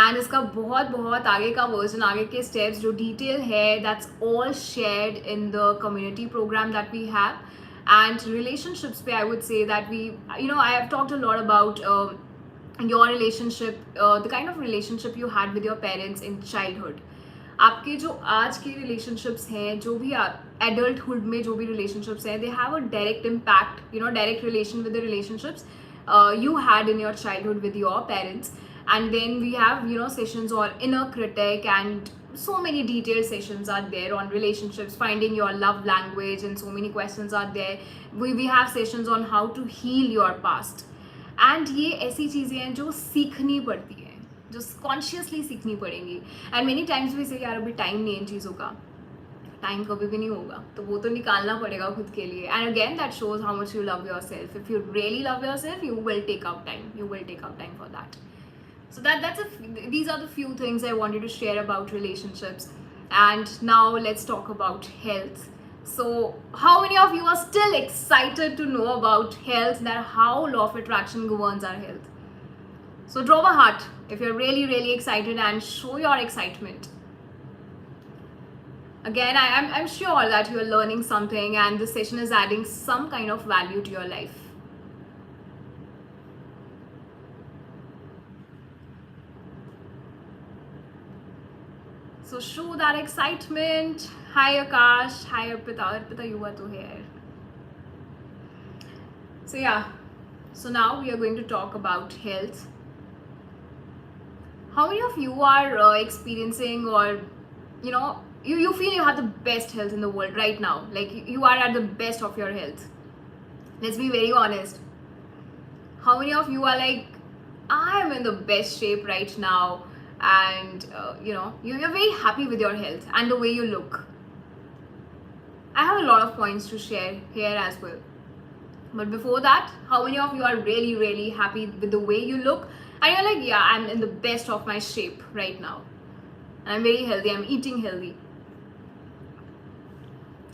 And इसका बहुत आगे का version, आगे के steps जो detail है, that's all shared in the community program that we have. And relationships पे I would say that I have talked a lot about your relationship, the kind of relationship you had with your parents in childhood. आपके जो आज के relationships हैं, जो भी adulthood में जो भी relationships हैं, they have a direct impact, direct relation with the relationships you had in your childhood with your parents. And then we have sessions on inner critic, and so many detailed sessions are there on relationships, finding your love language, and so many questions are there. We have sessions on how to heal your past. And ये ऐसी चीज़ें हैं जो सीखनी पड़ती हैं, जो consciously सीखनी पड़ेंगी. एंड मेनी टाइम्स भी से यार अभी टाइम नहीं है इन चीज़ों का, टाइम कभी भी नहीं होगा, तो वो तो निकालना पड़ेगा खुद के लिए. And again that shows how much you love yourself. If you really love yourself, you will take out time for that. So these are the few things I wanted to share about relationships. And now let's talk about health. So how many of you are still excited to know about health, that how law of attraction governs our health? So draw a heart if you're really excited and show your excitement. Again, I'm sure that you're learning something and this session is adding some kind of value to your life. So show that excitement. Hi Akash, hi Arpita, you are too here. So yeah, so now we are going to talk about health. How many of you are experiencing, or you feel you have the best health in the world right now, like you are at the best of your health? Let's be very honest. How many of you are like, I am in the best shape right now, and you're very happy with your health and the way you look? I have a lot of points to share here as well, but before that, how many of you are really happy with the way you look and you're like, yeah, I'm in the best of my shape right now and I'm very healthy, I'm eating healthy?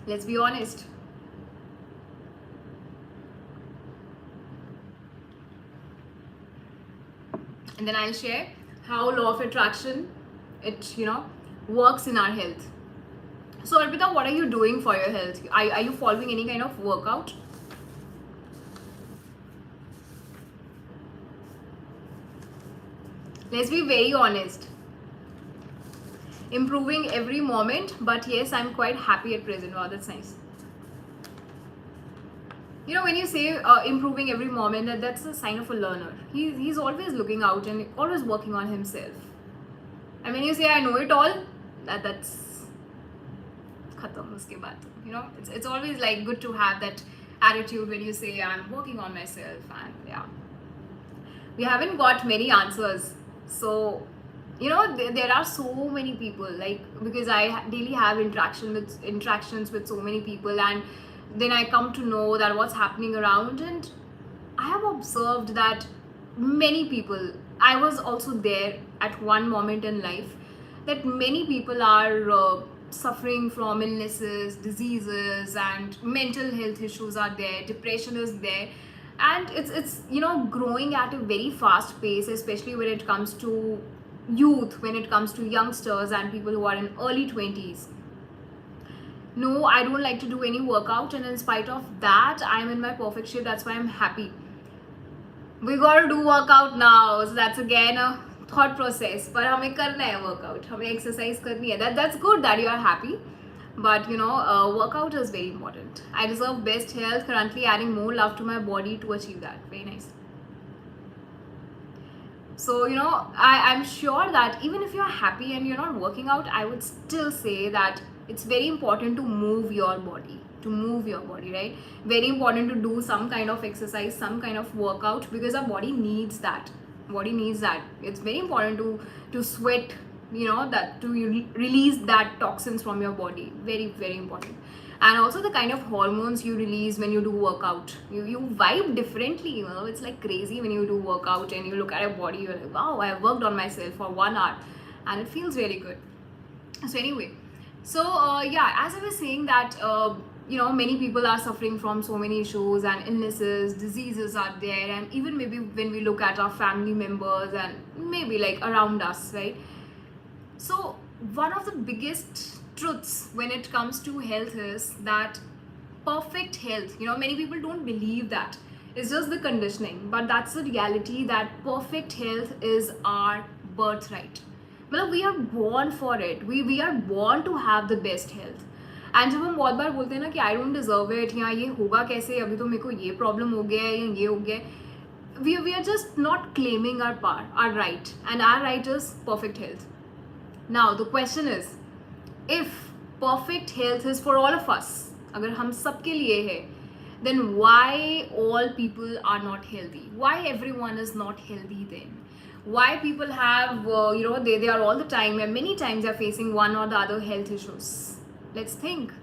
Let's be honest. And then I'll share how law of attraction, it works in our health. So Arpita, what are you doing for your health? Are you following any kind of workout? Let's be very honest. Improving every moment, but yes, I'm quite happy at present. Wow, that's nice. When you say improving every moment, that's a sign of a learner. He's always looking out and always working on himself. And when you say I know it all, that's khatam uske baad. It's always like good to have that attitude when you say I'm working on myself. And yeah, we haven't got many answers, so there are so many people, like, because I daily have interactions with so many people, and then I come to know that what's happening around. And I have observed that many people, I was also there at one moment in life, that many people are suffering from illnesses, diseases, and mental health issues are there, depression is there. And it's growing at a very fast pace, especially when it comes to youth, when it comes to youngsters and people who are in early 20s. No, I don't like to do any workout, and in spite of that, I'm in my perfect shape. That's why I'm happy. We gotta do workout now. So that's again a thought process. But हमें करना है workout. हमें exercise करनी है. That's good that you are happy. But workout is very important. I deserve best health. Currently adding more love to my body to achieve that. Very nice. So I'm sure that even if you're happy and you're not working out, I would still say that it's very important to move your body, right? Very important to do some kind of exercise, some kind of workout, because our body needs that. It's very important to sweat, that to release that toxins from your body. Very, very important. And also the kind of hormones you release when you do workout, you vibe differently. It's like crazy when you do workout and you look at your body, you're like, wow, I worked on myself for 1 hour, and it feels really good. So anyway, so as I was saying that many people are suffering from so many issues and illnesses, diseases are there, and even maybe when we look at our family members and maybe like around us, right? So one of the biggest truths when it comes to health is that perfect health, many people don't believe that. It's just the conditioning, but that's the reality, that perfect health is our birthright. मतलब we are born for it. We are born to have the best health. And जब हम बहुत बार बोलते हैं ना कि I don't deserve it, या ये होगा कैसे, अभी तो मेरे को ये प्रॉब्लम हो गया है या ये हो गया है, we are just not claiming our right, and our right is perfect health. Now the question is, if perfect health is for all of us, अगर हम सबके लिए है, then why all people are not healthy? Why everyone is not healthy then? Why people have they are all the time, and many times they are facing one or the other health issues? Let's think.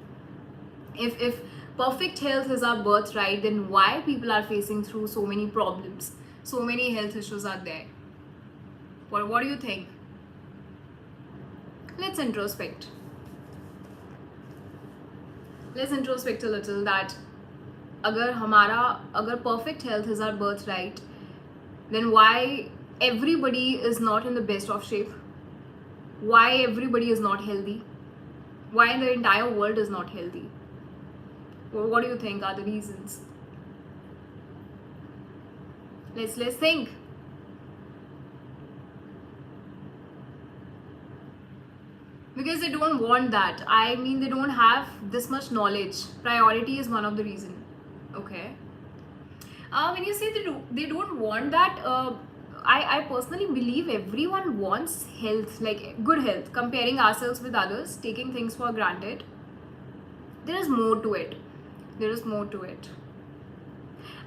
If perfect health is our birthright, then why people are facing through so many problems, so many health issues are there? What do you think? Let's introspect a little, that अगर perfect health is our birthright, then why everybody is not in the best of shape? Why everybody is not healthy? Why the entire world is not healthy? What do you think are the reasons? Let's think. Because they don't want that. I mean, they don't have this much knowledge. Priority is one of the reasons. Okay. When you say they don't want that, I personally believe everyone wants health, like good health. Comparing ourselves with others, taking things for granted. There is more to it.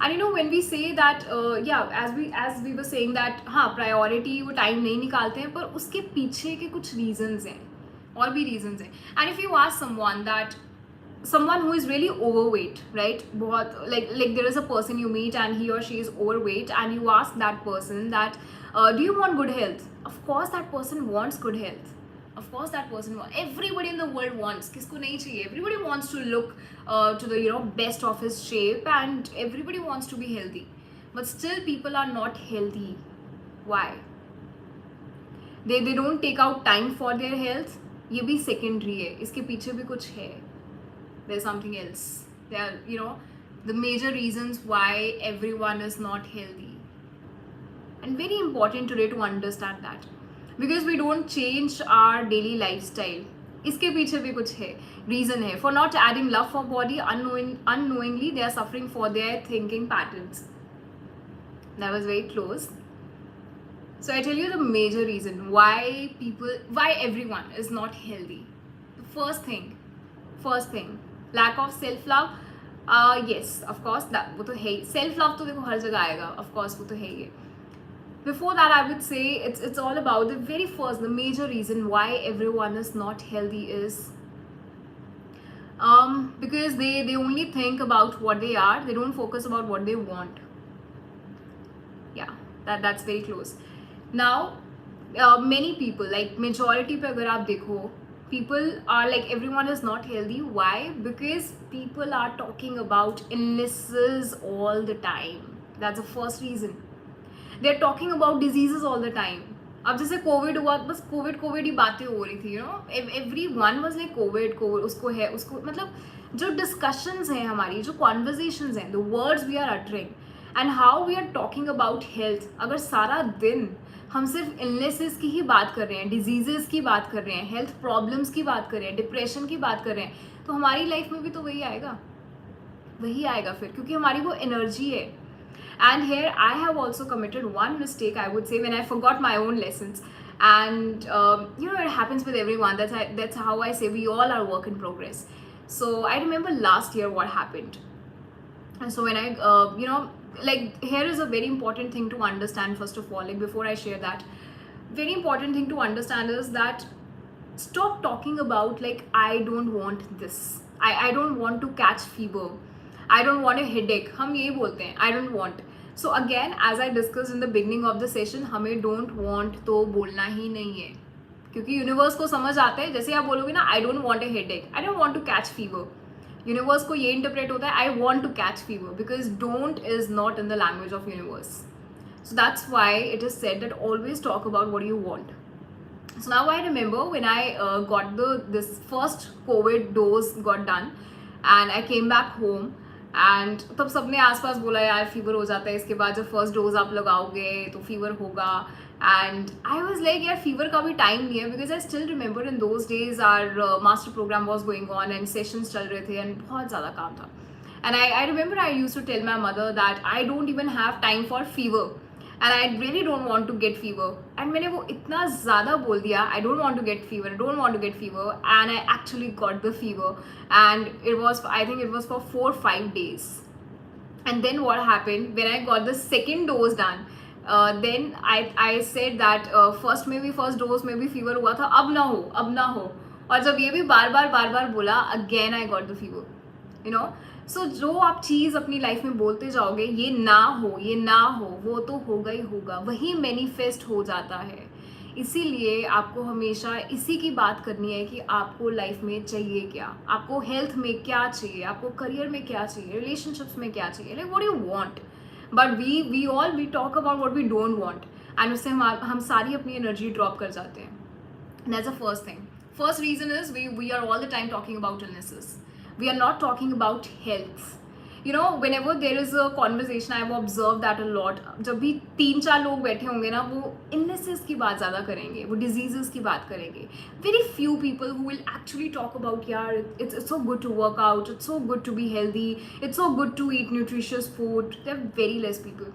And when we say that, as we were saying that, priority वो time नहीं निकालते हैं, पर उसके पीछे के कुछ reasons हैं, और भी reasons हैं. And if you ask someone who is really overweight, right? बहुत like there is a person you meet and he or she is overweight, and you ask that person that, do you want good health? Of course that person wants good health. Of course that person wants. Everybody in the world wants. किसको नहीं चाहिए? Everybody wants to look to the best of his shape, and everybody wants to be healthy. But still people are not healthy. Why? They don't take out time for their health. ये भी secondary है. इसके पीछे भी कुछ है. There's something else. There are, the major reasons why everyone is not healthy. And very important today to understand that. Because we don't change our daily lifestyle. इसके पीछे भी कुछ है. Reason है. For not adding love for body, unknowingly they are suffering for their thinking patterns. That was very close. So I tell you the major reason why everyone is not healthy. The first thing, lack of self-love. Yes, of course, वो तो है ही. Self-love तो देखो हर जगह आएगा. Of course वो तो है ही. Before that, I would say it's all about the very first, the major reason why everyone is not healthy is because they only think about what they are, they don't focus about what they want. Yeah, that's very close. Now many people, like majority पे अगर आप देखो, people are like, everyone is not healthy. Why? Because people are talking about illnesses all the time. That's the first reason. They're talking about diseases all the time. अब जैसे Covid हुआ, बस Covid Covid ही बातें हो रही थी, you know, every one was like Covid Covid, उसको है उसको, मतलब जो डिस्कशंस हैं हमारी, जो कॉन्वर्जेशंस हैं, the words we are uttering and how we are talking about health, अगर सारा दिन हम सिर्फ इलनेसेस की ही बात कर रहे हैं, डिजीजेस की बात कर रहे हैं, हेल्थ प्रॉब्लम्स की बात कर रहे हैं, डिप्रेशन की बात कर रहे हैं, तो हमारी लाइफ में भी तो वही आएगा, वही आएगा फिर, क्योंकि हमारी वो एनर्जी है. And here I have also committed one mistake, I would say, when I forgot my own lessons. And you know, it happens with everyone. That's how I say we all are work in progress. So I remember last year what happened. And so when I you know, like, here is a very important thing to understand. First of all, like, before I share that, very important thing to understand is that stop talking about like, I don't want this, I don't want to catch fever, I don't want a headache. हम ये बोलते हैं, I don't want. So again, as I discussed in the beginning of the session, हमें don't want तो बोलना ही नहीं है, क्योंकि यूनिवर्स को समझ आता है. जैसे आप बोलोगे ना, I don't want a headache, I don't want to catch fever, universe को ये इंटरप्रेट होता है, I want to catch fever, because don't is not in the language of universe. So that's why it is said that always talk about what you want. So now I remember when I got this first COVID dose got done, and I came back home. And तब सबने आसपास बोला, यार fever हो जाता है इसके बाद, जब फर्स्ट डोज आप लगाओगे तो फीवर होगा. एंड आई वाज लाइक, यार फीवर का भी टाइम नहीं है, because I still remember in those days our master program was going on and sessions चल रहे थे एंड बहुत ज़्यादा काम था. And I remember I use to tell my mother that I don't even have time for fever and I really don't want to get fever. And मैंने वो इतना ज़्यादा बोल दिया, I don't want to get fever, I don't want to get fever, and I actually got the fever, and it was, I think it was for 4-5 days. And then what happened when I got the second dose done, then I said that first dose में भी fever हुआ था, अब ना हो, और जब ये भी बार बार बोला, again I got the fever, you know. सो जो आप चीज़ अपनी लाइफ में बोलते जाओगे, ये ना हो, वो तो होगा ही होगा, वही मैनिफेस्ट हो जाता है. इसीलिए आपको हमेशा इसी की बात करनी है कि आपको लाइफ में चाहिए क्या, आपको हेल्थ में क्या चाहिए, आपको करियर में क्या चाहिए, रिलेशनशिप्स में क्या चाहिए, like what you want. But we talk about what we don't want, and उससे हम सारी अपनी एनर्जी ड्रॉप कर जाते हैं. That's the first thing. First reason is we are all the time talking about illnesses. We are not talking about health. You know, whenever there is a conversation, I have observed that a lot. जब भी 3-4 लोग बैठे होंगे ना, वो illnesses की बात ज़्यादा करेंगे, वो diseases की बात करेंगे. Very few people who will actually talk about, यार it's so good to work out, it's so good to be healthy, it's so good to eat nutritious food. There are very less people.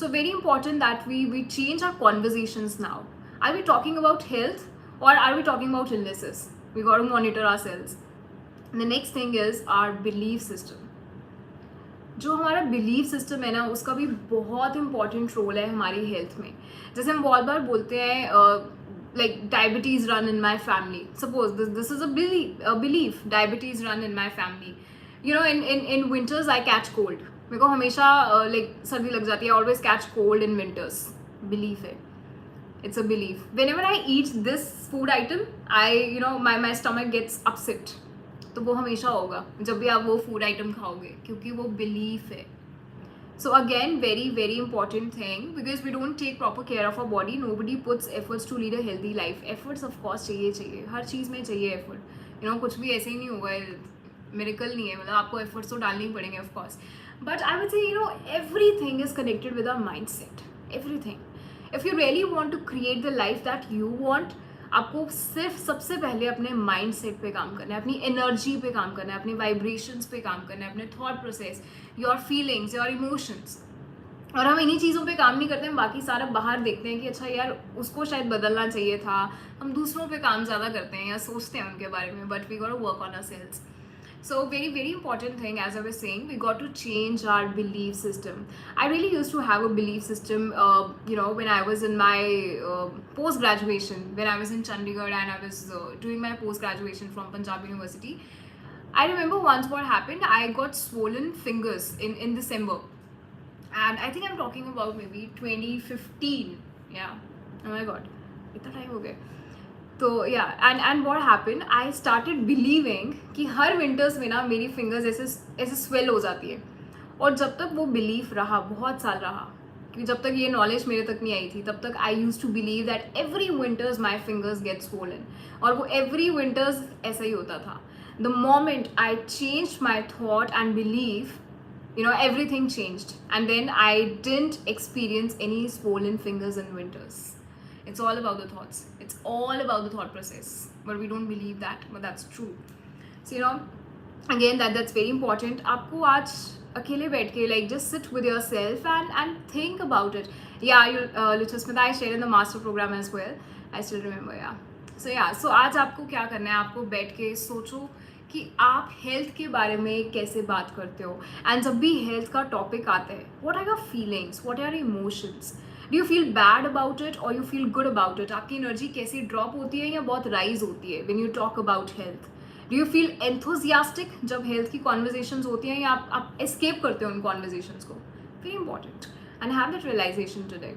So very important that we change our conversations now. Are we talking about health or are we talking about illnesses? We got to monitor ourselves. The next thing is our belief system. जो हमारा belief system है ना, उसका भी बहुत important role है हमारी health में. जैसे हम बहुत बार बोलते हैं, like diabetes run in my family. Suppose this is a belief, diabetes run in my family. You know, in winters I catch cold. मेरे को हमेशा लाइक सर्दी लग जाती है. Always catch cold in winters. Belief है, it's a belief. Whenever I eat this food item, I you know my stomach gets upset. तो वो हमेशा होगा जब भी आप वो फूड आइटम खाओगे, क्योंकि वो बिलीफ है. So again very very important thing, because we don't take proper care of our body. Nobody puts efforts to lead a healthy life. Efforts of course चाहिए, हर चीज़ में चाहिए एफर्ट. यू नो, कुछ भी ऐसे ही नहीं होगा, मिरेकल नहीं है, मतलब आपको एफर्ट्स तो डालने ही पड़ेंगे of course. But I would say, you know, everything is connected with our mind set. Everything. If you really want to create the life that you want, आपको सिर्फ सबसे पहले अपने माइंड सेट पे काम करना है, अपनी एनर्जी पे काम करना है, अपने वाइब्रेशंस पे काम करना है, अपने thought process, your feelings, your emotions. और हम इन्हीं चीज़ों पे काम नहीं करते हैं, बाकी सारा बाहर देखते हैं कि अच्छा यार उसको शायद बदलना चाहिए था. हम दूसरों पे काम ज़्यादा करते हैं या सोचते हैं उनके बारे में, but we got to work on ourselves. So very important thing, as I was saying, we got to change our belief system. I really used to have a belief system, when I was in my post graduation, when I was in Chandigarh and I was doing my post graduation from Punjab University. I remember once what happened. I got swollen fingers in December, and I think I'm talking about maybe 2015. Yeah. Oh my god, इतना time हो गया. तो या and what happen, I started believing कि हर winters में ना मेरी fingers ऐसे ऐसे स्वेल हो जाती है. और जब तक वो बिलीफ रहा, बहुत साल रहा, कि जब तक ये नॉलेज मेरे तक नहीं आई थी, तब तक I use to believe that every winters my fingers get swollen. और वो एवरी विंटर्स ऐसा ही होता था. The moment I change my thought and believe, everything changed, and then I didn't experience any swollen fingers in winters. It's all about the thoughts. It's all about the thought process. But we don't believe that, but that's true. So, again, that's very important. आपको आज अकेले बैठ के, like, just sit with yourself and think about it. Yeah, Luchasmita, I shared in the master program as well. I still remember, yeah. So आज आपको क्या करना है? आपको बैठ के सोचो कि आप हेल्थ के बारे में कैसे बात करते हो. एंड जब भी हेल्थ का टॉपिक आता है, what are your feelings, what are your emotions, do you feel bad about it और you feel good about it. आपकी एनर्जी कैसी ड्रॉप होती है या बहुत राइज होती है when you talk about health. Do you feel enthusiastic जब हेल्थ की कॉन्वर्जेशंस होती हैं, या आप एस्केप करते हो उन कॉन्वर्जेशंस को. Very important, and have that realization today.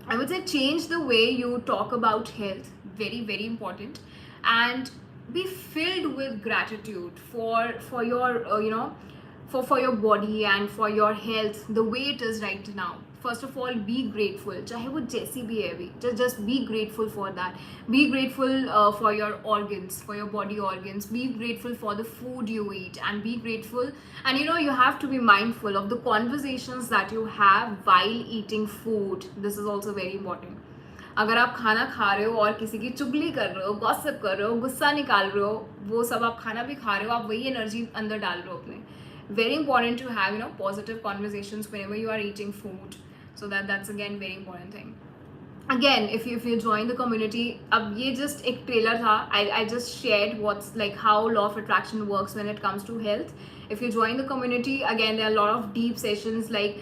I would say change the way you talk about health. Very important. And be filled with gratitude for your for your body and for your health the way it is right now. First of all, be grateful, चाहे वो जैसी भी है अभी. Just be grateful for that. Be grateful for your organs, for your body organs. Be grateful for the food you eat, and be grateful. And you have to be mindful of the conversations that you have while eating food. This is also very important. अगर आप खाना खा रहे हो और किसी की चुगली कर रहे हो, गॉसिप कर रहे हो, गुस्सा निकाल रहे हो, वो सब आप खाना भी खा रहे हो, आप वही एनर्जी अंदर डाल रहे हो अपने. Very important to have positive conversations whenever you are eating food. So that's again very important thing. Again, if you join the community, अब ये just एक trailer था. I just shared what's like how law of attraction works when it comes to health. If you join the community, again there are a lot of deep sessions, like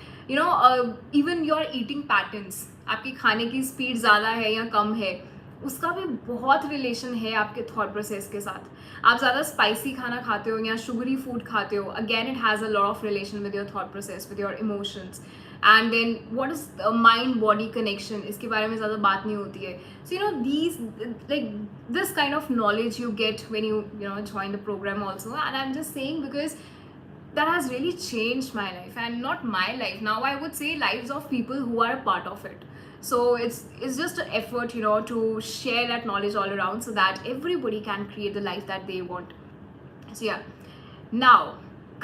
even your eating patterns. आपकी खाने की speed ज़्यादा है या कम है, उसका भी बहुत रिलेशन है आपके थॉट प्रोसेस के साथ. आप ज़्यादा स्पाइसी खाना खाते हो या शुगरी फूड खाते हो, again it has a lot of relation with your thought process, with your emotions. And then what is mind body connection, इसके बारे में ज़्यादा बात नहीं होती है. सो these like this kind of knowledge you get when you join the program also. And I'm just saying because that has really changed my life, and not my life, now I would say lives of people who are a part of it. So it's just an effort to share that knowledge all around, so that everybody can create the life that they want. So yeah, now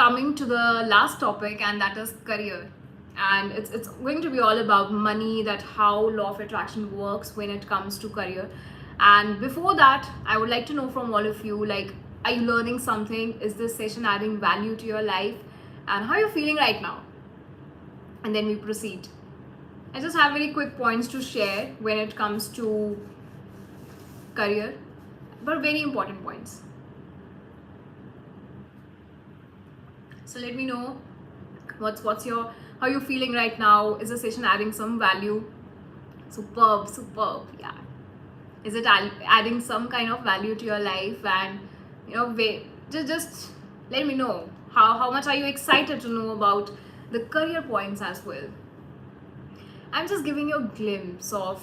coming to the last topic, and that is career. And it's going to be all about money, that how law of attraction works when it comes to career. And before that, I would like to know from all of you, like, are you learning something? Is this session adding value to your life? And how are you feeling right now? And then we proceed. I just have very quick points to share when it comes to career, but very important points. So let me know what's your, how you feeling right now. Is the session adding some value? Superb, yeah. Is it adding some kind of value to your life? And just let me know how much are you excited to know about the career points as well. I'm just giving you a glimpse of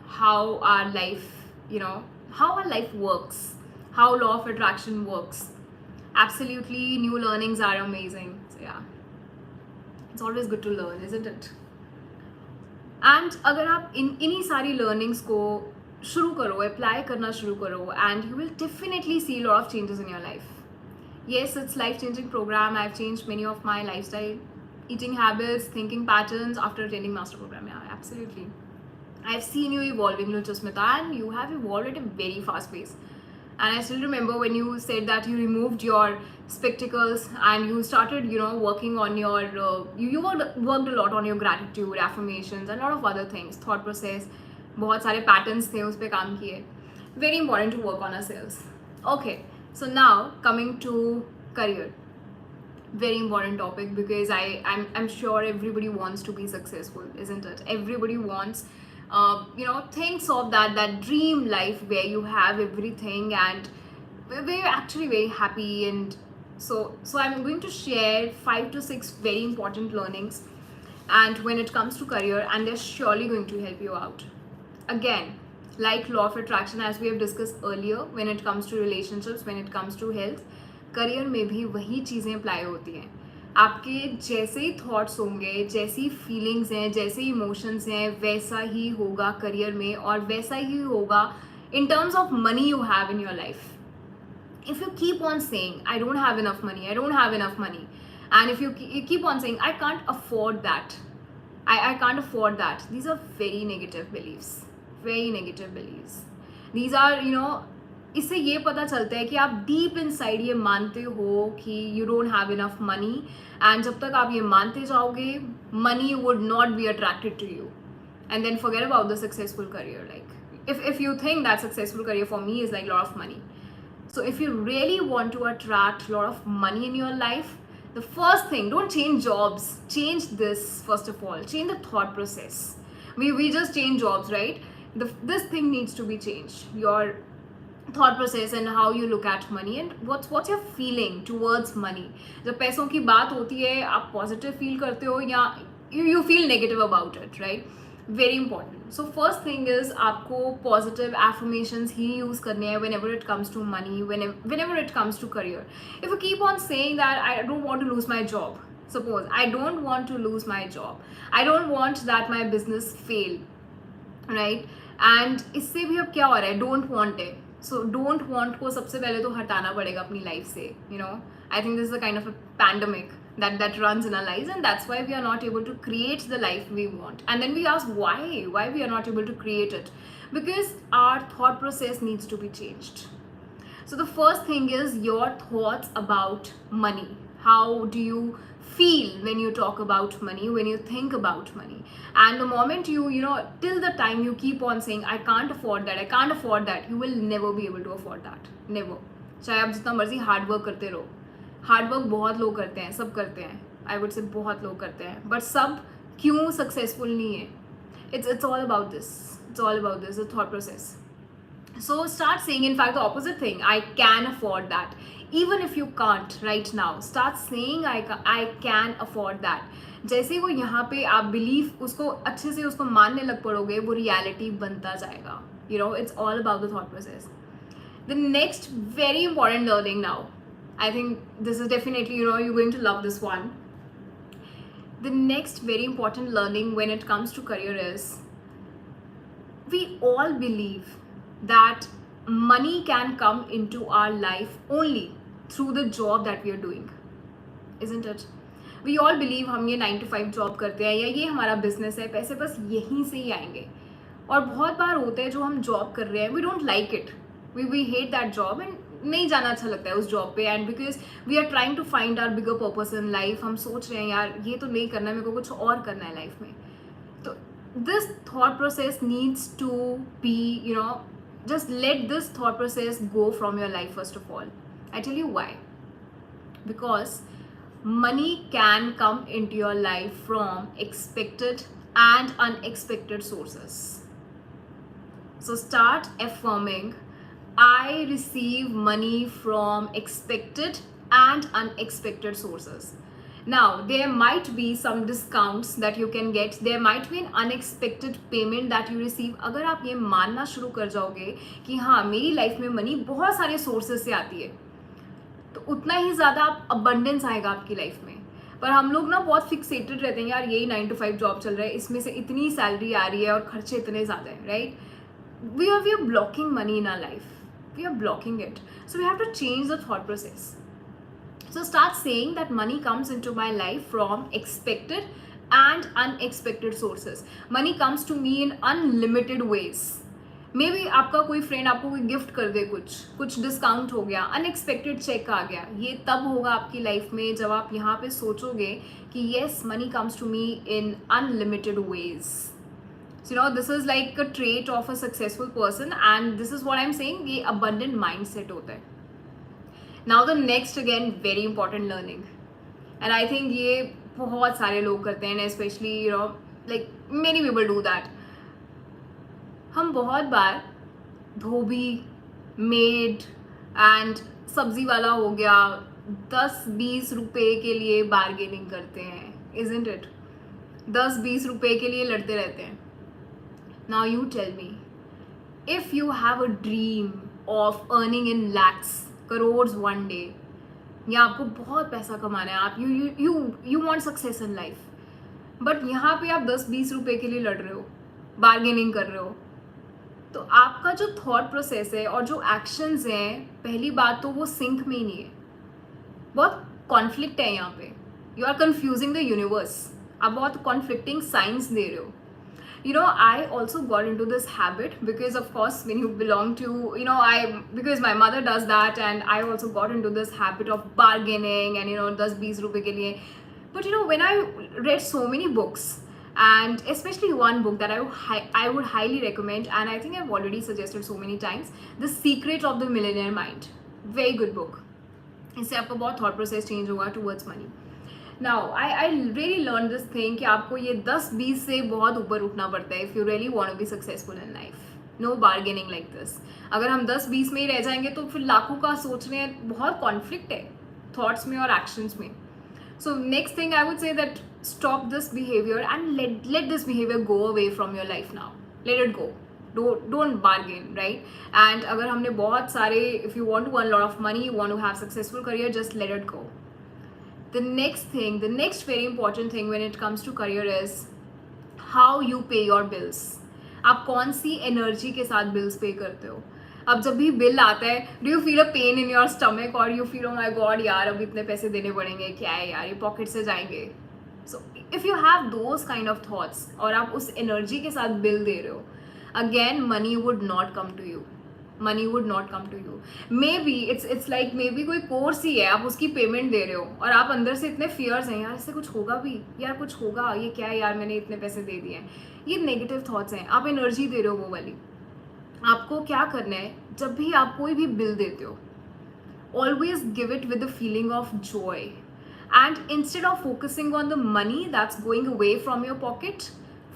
how our life, how our life works, how law of attraction works. Absolutely, new learnings are amazing. So yeah, it's always good to learn, isn't it? And अगर आप इन्हीं सारी learnings को शुरू करो, apply करना शुरू करो, and you will definitely see a lot of changes in your life. Yes, it's life-changing program. I've changed many of my lifestyle, eating habits, thinking patterns after attending master program. Yeah, absolutely. I've seen you evolving, Luchasmita, and you have evolved at a very fast pace. And I still remember when you said that you removed your spectacles and you started, working on your, you worked a lot on your gratitude, affirmations, and a lot of other things, thought process. बहुत सारे patterns थे, उस पे काम किए. Very important to work on ourselves. Okay, so now coming to career. Very important topic, because I'm sure everybody wants to be successful, isn't it? Everybody wants, thinks of that dream life where you have everything and we're actually very happy. And so I'm going to share 5 to 6 very important learnings, and when it comes to career, and they're surely going to help you out. Again, like law of attraction, as we have discussed earlier, when it comes to relationships, when it comes to health, career में भी वही चीज़ें apply होती हैं. आपके जैसे ही thoughts होंगे, जैसी फीलिंग्स हैं, जैसे इमोशंस हैं, वैसा ही होगा करियर में, और वैसा ही होगा in terms of money you have in your life. If you keep on saying, I don't have enough money, I don't have enough money, and if you keep on saying, I can't afford that, I can't afford that, these are very negative beliefs. Very negative beliefs. These are, इससे ये पता चलता है कि आप deep inside ये मानते हो कि you don't have enough money, and जब तक आप ये मानते जाओगे, money would not be attracted to you, and then forget about the successful career. Like if you think that successful career for me is like a lot of money, so if you really want to attract a lot of money in your life, the first thing, don't change jobs, change this. First of all, change the thought process. We just change jobs, right? This thing needs to be changed. Your thought process and how you look at money, and what's your feeling towards money. जब पैसों की बात होती है, आप positive feel करते हो या you feel negative about it, right? Very important. So first thing is, आपको positive affirmations ही use करने हैं whenever it comes to money, whenever it comes to career. If you keep on saying that I don't want to lose my job, suppose I don't want to lose my job, I don't want that my business fail, right? And इससे भी अब क्या हो रहा है, don't want है. So don't want को सबसे पहले तो हटाना पड़ेगा अपनी लाइफ से. I think this is a kind of a pandemic that runs in our lives, and that's why we are not able to create the life we want. And then we ask why we are not able to create it, because our thought process needs to be changed. So the first thing is your thoughts about money. How do you feel when you talk about money, when you think about money? And the moment you till the time you keep on saying, I can't afford that, I can't afford that, you will never be able to afford that. Never. चाहे आप जितना मर्जी hard work करते रहो. Hard work बहुत लोग करते हैं, सब करते हैं, आई वुड से बहुत लोग करते हैं, बट सब क्यों सक्सेसफुल नहीं है? It's all about this. It's all about this, the thought process. So start saying, in fact, the opposite thing, I can afford that. Even if you can't right now, start saying I can afford that. जैसे वो यहाँ पे आप believe उसको अच्छे से उसको मानने लग पड़ोगे, वो रियलिटी बनता जाएगा. It's all about the thought process. The next very important learning now, I think this is definitely, you're going to love this one. The next very important learning when it comes to career is, we all believe that money can come into our life only through the job that we are doing, isn't it? We all believe हम ये 9 to 5 job करते हैं या ये हमारा business है, पैसे बस यहीं से ही आएंगे. और बहुत बार होता है जो हम जॉब कर रहे हैं, we don't like it, we hate that job and नहीं जाना अच्छा लगता है उस जॉब पे, and because we are trying to find our bigger purpose in life. हम सोच रहे हैं यार ये तो नहीं करना है, मेरे को कुछ और करना है लाइफ में. तो this thought process needs to be, just let this thought process go from your life first of all. I tell you why. Because money can come into your life from expected and unexpected sources. So start affirming, I receive money from expected and unexpected sources. Now, there might be some discounts that you can get. There might be an unexpected payment that you receive. अगर आप ये मानना शुरू कर जाओगे कि हाँ मेरी लाइफ में मनी बहुत सारे सोर्सेस से आती है, तो उतना ही ज़्यादा अबंडेंस आएगा आपकी लाइफ में. पर हम लोग ना बहुत फिक्सेटेड रहते हैं, यार यही 9 to 5 जॉब चल रहा है, इसमें से इतनी सैलरी आ रही है और खर्चे इतने ज़्यादा हैं, right? We are blocking money in our life. We are blocking it. So we have to change the thought process. So start saying that money comes into my life from expected and unexpected sources. Money comes to me in unlimited ways. Maybe आपका कोई friend आपको कोई gift कर दे, कुछ discount हो गया, unexpected check आ गया. ये तब होगा आपकी लाइफ में जब आप यहाँ पे सोचोगे कि yes, money comes to me in unlimited ways. So this is like a trait of a successful person, and this is what I'm saying, ये abundant mindset होता है. Now the next again very important learning, and I think ये बहुत सारे लोग करते हैं, specially you know like many people do that. हम बहुत बार धोबी, मेड एंड सब्जी वाला हो गया 10-20 रुपए के लिए बार्गेनिंग करते हैं, इजंट इट? 10-20 रुपए के लिए लड़ते रहते हैं. Now you tell me, if you have a dream of earning in lakhs, crore one day, या आपको बहुत पैसा कमाना है, आप you want success in life, but यहाँ पे आप 10-20 रुपए के लिए लड़ रहे हो, बार्गेनिंग कर रहे हो, तो आपका जो थॉट प्रोसेस है और जो एक्शंस हैं, पहली बात तो वो सिंक में ही नहीं है. बहुत कॉन्फ्लिक्ट है यहाँ पे. You are confusing the universe. आप बहुत कॉन्फ्लिक्टिंग साइंस दे रहे हो. You know, I also got into this habit because, of course, when you belong to, you know, because my mother does that, and I also got into this habit of bargaining and, you know, 10-20 रुपए के लिए. But, you know, when I read so many books, and especially one book that I would highly recommend, and I think I've already suggested so many times, The Secret of the Millionaire Mind. Very good book. इससे आपका बहुत thought process change होगा towards money. Now, I really learned this thing कि आपको ये 10-20 से बहुत ऊपर उठना पड़ता है if you really want to be successful in life. No bargaining like this. अगर हम 10-20 में ही रह जाएंगे तो फिर लाखों का सोच रहे हैं, बहुत कॉन्फ्लिक्ट है थॉट्स में और एक्शंस में. So next thing I would say that stop this behavior and let this behavior go away from your life now. Let it go. Don't bargain, right? And अगर हमने बहुत सारे, if you want to earn a lot of money, you want to have successful career, just let it go. The next very important thing when it comes to career is how you pay your bills. आप कौन सी energy के साथ bills पे करते हो. अब जब भी बिल आता है, do you feel a pain in your stomach, और you feel oh my god यार अब इतने पैसे देने पड़ेंगे, क्या है यार ये पॉकेट से जाएंगे. So if you have those kind of thoughts और आप उस एनर्जी के साथ बिल दे रहे हो, again money would not come to you. Money would not come to you. Maybe it's like maybe कोई कोर्स ही है, आप उसकी पेमेंट दे रहे हो और आप अंदर से इतने फियर्स हैं, यार इससे कुछ होगा भी, यार कुछ होगा, ये क्या है यार मैंने इतने पैसे दे दिए हैं. ये नेगेटिव थॉट्स हैं, आप एनर्जी दे रहे हो वो वाली. आपको क्या करना है, जब भी आप कोई भी बिल देते हो, always give it with the feeling of joy, and instead of focusing on the money that's going away from your pocket,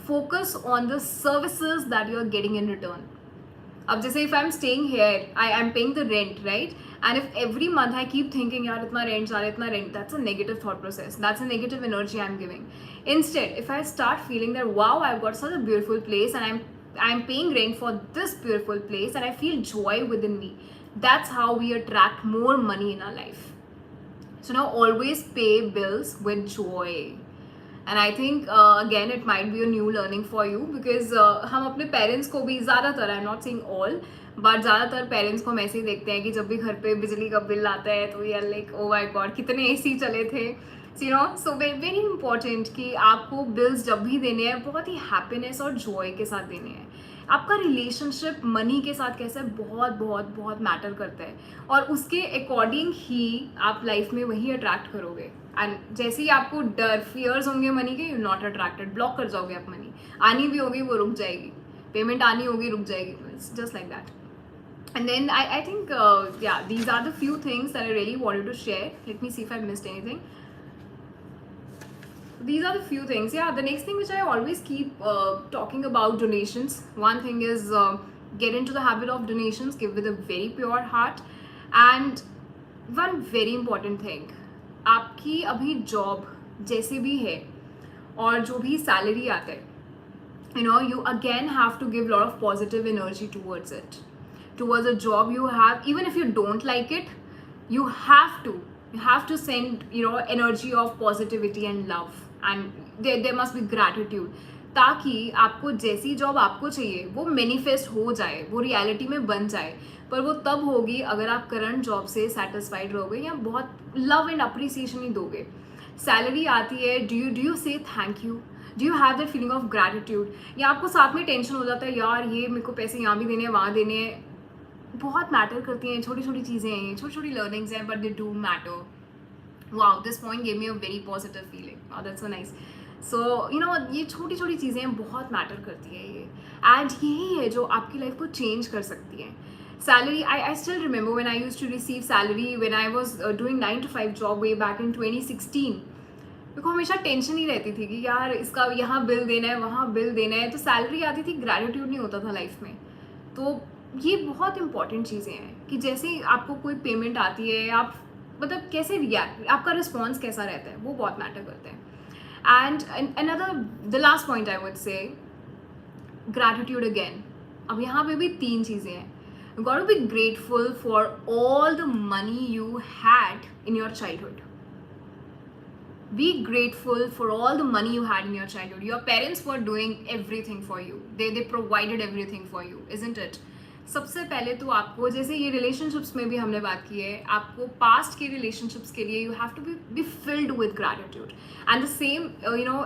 focus on the services that you are getting in return. अब जैसे if I am staying here, I am paying the rent, right, and if every month I keep thinking यार इतना rent जा रहा है, इतना rent, that's a negative thought process, that's a negative energy I am giving. Instead if I start feeling that wow I got such a beautiful place and I am paying rent for this beautiful place and I feel joy within me, that's how we attract more money in our life. So now always pay bills with joy. And I think again it might be a new learning for you because हम अपने parents को भी ज़्यादातर, I'm not saying all, but ज़्यादातर parents को हम ऐसे ही देखते हैं कि जब भी घर पे बिजली का बिल आता है तो यार लाइक ओ माय गॉड कितने AC चले थे, you know. So very important कि आपको बिल्स जब भी देने हैं बहुत ही हैप्पीनेस और जॉय के साथ देने हैं. आपका रिलेशनशिप मनी के साथ कैसा है, बहुत बहुत बहुत मैटर करता है, और उसके अकॉर्डिंग ही आप लाइफ में वही अट्रैक्ट करोगे. एंड जैसे ही आपको डर फियर्स होंगे मनी के, यू नॉट अट्रैक्टेड, ब्लॉक कर जाओगे आप. मनी आनी भी होगी वो रुक जाएगी, पेमेंट आनी होगी रुक जाएगी, it's just like that. And then I think yeah, these are the few things that I really wanted to share. Let me see if I missed anything. These are the few things. Yeah, the next thing which I always keep talking about, donations. One thing is get into the habit of donations, give with a very pure heart. And one very important thing, आपकी अभी job जैसे भी है और जो भी salary आता है, you know, you again have to give a lot of positive energy towards it. Towards a job you have, even if you don't like it, you have to send, you know, energy of positivity and love, and there must be gratitude, ताकि आपको जैसी job आपको चाहिए वो manifest हो जाए, वो reality में बन जाए. पर वो तब होगी अगर आप करंट जॉब से सेटिस्फाइड रहोगे या बहुत लव एंड अप्रिसिएशन ही दोगे. सैलरी आती है, डू यू से thank you, do you have that feeling of gratitude, या आपको साथ में टेंशन हो जाता है यार ये मेरे को पैसे यहाँ भी देने हैं वहाँ देने हैं. बहुत मैटर करती हैं, छोटी छोटी चीज़ें हैं, छोटी छोटी लर्निंग्स हैं, but they do matter. Wow, this point gave me a very positive feeling. Wow, that's so nice. So you no, ये छोटी छोटी चीज़ें बहुत मैटर करती है ये, एंड यही है जो आपकी लाइफ को चेंज कर सकती हैं. salary, I still remember when I used to receive salary when I was doing 9 to 5 job way back in 2016. मेरे को हमेशा टेंशन ही रहती थी कि यार इसका यहाँ बिल देना है, वहाँ बिल देना है, तो सैलरी आती थी, ग्रैटिट्यूड नहीं होता था लाइफ में. तो ये बहुत इंपॉर्टेंट चीज़ें हैं कि जैसे ही आपको कोई पेमेंट आती है, आप मतलब कैसे रिएक्ट, आपका रिस्पॉन्स कैसा रहता है, वो बहुत मैटर करते हैं. And another the last point I would से ग्रैटिट्यूड अगेन. अब यहाँ पे भी 3 चीज़ें हैं. You got to be grateful for all the money you had in your childhood. Be grateful for all the money you had in your childhood. Your parents were doing everything for you. They provided everything for you, isn't it? सबसे पहले तो आपको, जैसे ये relationships में भी हमने बात की है, आपको पास्ट के रिलेशनशिप्स के लिए you have to be filled with gratitude. And the same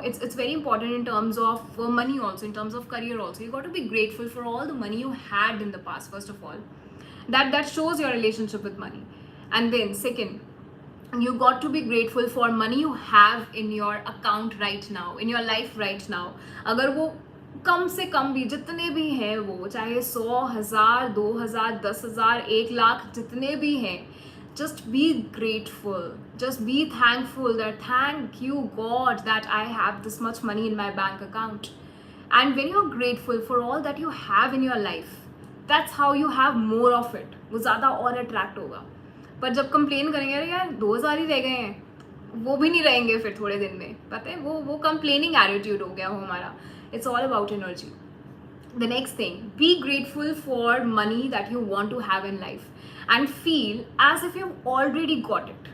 it's very important in terms of money also, in terms of career also. You got to be grateful for all the money you had in the past, first of all. That shows your relationship with money. And then second, you got to be grateful for money you have in your account right now, in your life right now. अगर वो कम से कम भी, जितने भी हैं वो, चाहे 100,000, 2,000, 10,000, 1,00,000, जितने भी हैं, just be grateful, just be thankful that thank you God that I have this much money in my bank account. And when you're grateful for all that you have in your life, that's how you have more of it. वो ज़्यादा और attract होगा. पर जब complain करेंगे अरे यार 2,000 ही रह गए हैं, वो भी नहीं रहेंगे फिर थोड़े दिन में, पता है, वो कंप्लेनिंग एटीट्यूड हो गया वो हमारा. It's all about energy. The next thing, be grateful for money that you want to have in life and feel as if you've already got it.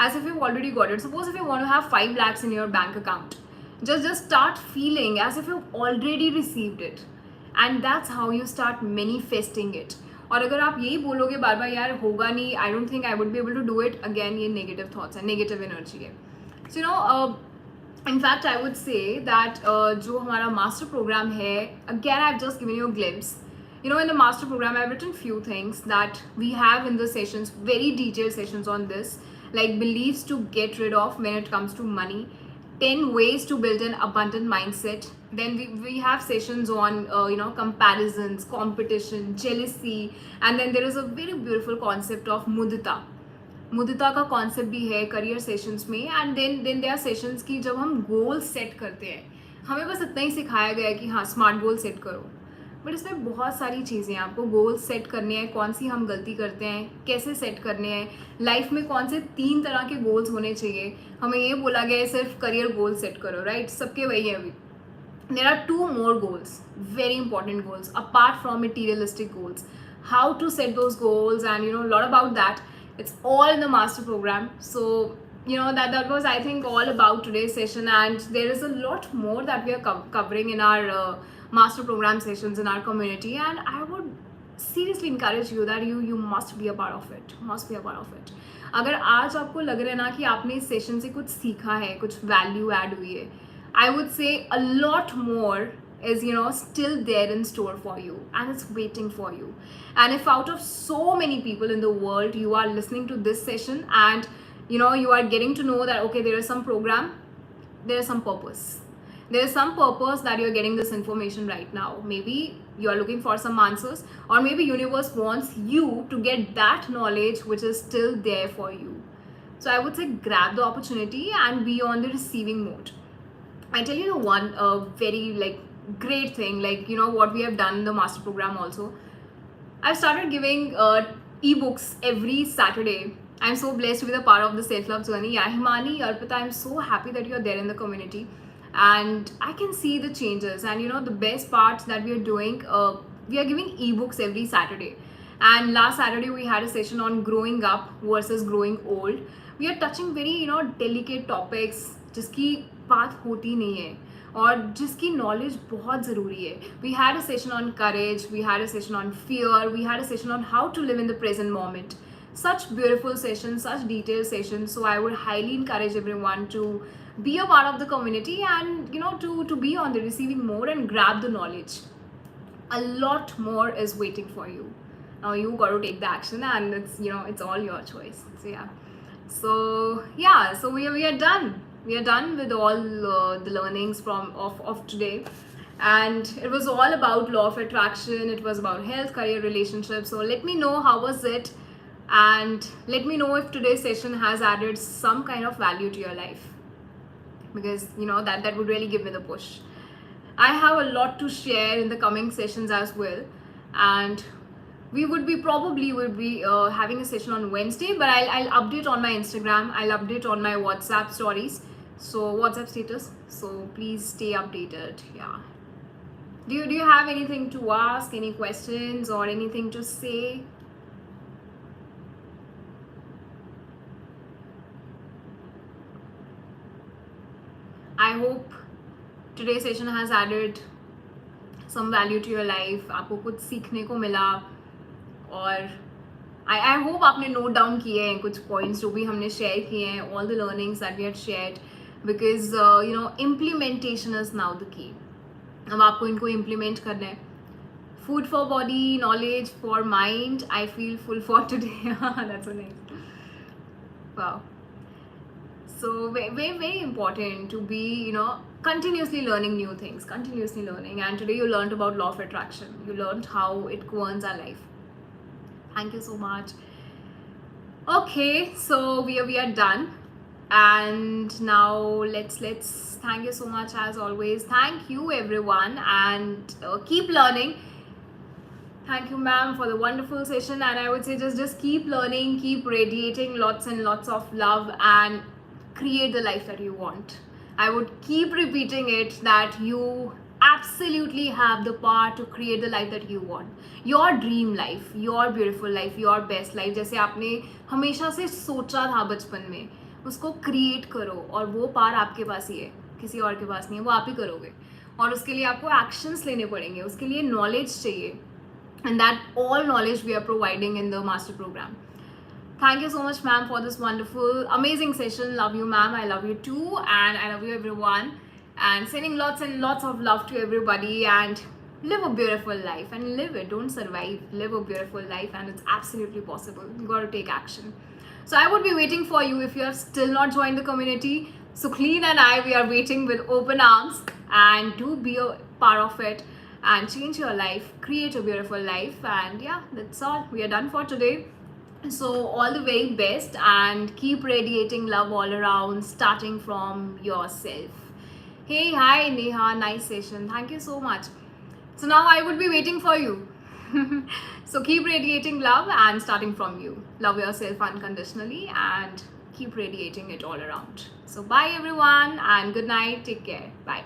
As if you've already got it. Suppose if you want to have 5 lakhs in your bank account, just start feeling as if you've already received it. And that's how you start manifesting it. और अगर आप यही बोलोगे बार बार यार होगा नहीं, I don't think I would be able to do it, again ये negative thoughts है, नेगेटिव एनर्जी है. So you know, in fact I would say that जो हमारा master program है, again I've just given you a glimpse. You know, in the master program I've written few things that we have in the sessions, very detailed sessions on this, like beliefs to get rid of when it comes to money, 10 ways to build an abundant mindset. Then we have sessions on comparisons, competition, jealousy, and then there is a very beautiful concept of मुदिता का concept भी है career sessions में. And then they are sessions की जब हम goal set करते हैं, हमें बस इतना ही सिखाया गया है कि हाँ स्मार्ट गोल सेट करो, बट इसमें बहुत सारी चीज़ें हैं. आपको गोल सेट करने हैं, कौन सी हम गलती करते हैं, कैसे सेट करने हैं, लाइफ में कौन से 3 तरह के गोल्स होने चाहिए. हमें ये बोला गया है सिर्फ करियर गोल सेट करो, राइट, सबके वही है. अभी there are 2 more goals, very important goals apart from materialistic goals. How to set those goals and a lot about that, it's all in the master program. So that was I think all about today's session, and there is a lot more that we are covering in our master program sessions in our community, and I would seriously encourage you that you must be a part of it. अगर आज आपको लग रहा है ना कि आपने इस सेशन से कुछ सीखा है, कुछ वैल्यू ऐड हुई है, I would say a lot more is still there in store for you, and it's waiting for you. And if out of so many people in the world you are listening to this session and you are getting to know that okay, there is some program, there is some purpose that you are getting this information right now. Maybe you are looking for some answers, or maybe universe wants you to get that knowledge which is still there for you. So I would say grab the opportunity and be on the receiving mode. I tell you one very great thing, what we have done in the master program also. I've started giving ebooks every Saturday. I'm so blessed to be the part of the self-love journey. Yeah, Himani, Arpita, I'm so happy that you're there in the community, and I can see the changes. And the best part that we are doing, we are giving ebooks every Saturday. And last Saturday we had a session on growing up versus growing old. We are touching very delicate topics जिसकी बात होती नहीं है और जिसकी knowledge बहुत ज़रूरी है. We had a session on courage, we had a session on fear, we had a session on how to live in the present moment. Such beautiful sessions, such detailed sessions. So I would highly encourage everyone to be a part of the community and to be on the receiving mode and grab the knowledge. A lot more is waiting for you. Now you got to take the action, and it's all your choice. So we are done. We are done with all the learnings of today. and it was all about law of attraction. It was about health, career, relationships. So let me know how was it, and let me know if today's session has added some kind of value to your life, because that would really give me the push. I have a lot to share in the coming sessions as well, and we would be having a session on Wednesday, but I'll update on my Instagram. I'll update on my WhatsApp stories, so WhatsApp status. So please stay updated. Yeah. Do you have anything to ask, any questions or anything to say? I hope today's session has added some value to your life. आपको कुछ सीखने को मिला, और I hope आपने note down किए हैं कुछ पॉइंट्स जो भी हमने शेयर किए हैं, all the learnings that we had shared, because implementation is now the key. अब आपको इनको implement करना है. Food for body, knowledge for mind. I feel full for today. That's so nice. Wow. So very, very important to be, continuously learning new things, continuously learning. And today you learned about law of attraction. You learned how it governs our life. Thank you so much. Okay, so we are done. And now let's thank you so much as always. Thank you everyone, and keep learning. Thank you, ma'am, for the wonderful session. And I would say just keep learning, keep radiating lots and lots of love, and create the life that you want. I would keep repeating it, that you absolutely have the power to create the life that you want. Your dream life, your beautiful life, your best life. जैसे आपने हमेशा से सोचा था बचपन में, उसको create करो, और वो पार आपके पास ही है, किसी और के पास नहीं है, वो आप ही करोगे. और उसके लिए आपको एक्शंस लेने पड़ेंगे, उसके लिए नॉलेज चाहिए, and that all knowledge we are providing in the master program. Thank you so much, ma'am, for this wonderful, amazing session. Love you, ma'am. I love you too, and I love you everyone, and sending lots and lots of love to everybody. And live a beautiful life, and live it, don't survive. Live a beautiful life, and it's absolutely possible. You got to take action. So I would be waiting for you if you have still not joined the community. So Clean and I, we are waiting with open arms, and do be a part of it and change your life, create a beautiful life. And yeah, that's all. We are done for today. So all the very best, and keep radiating love all around, starting from yourself. Hey, hi Neha, nice session. Thank you so much. So now I would be waiting for you. So keep radiating love and starting from you. Love yourself unconditionally and keep radiating it all around. So bye everyone, and good night. Take care. Bye.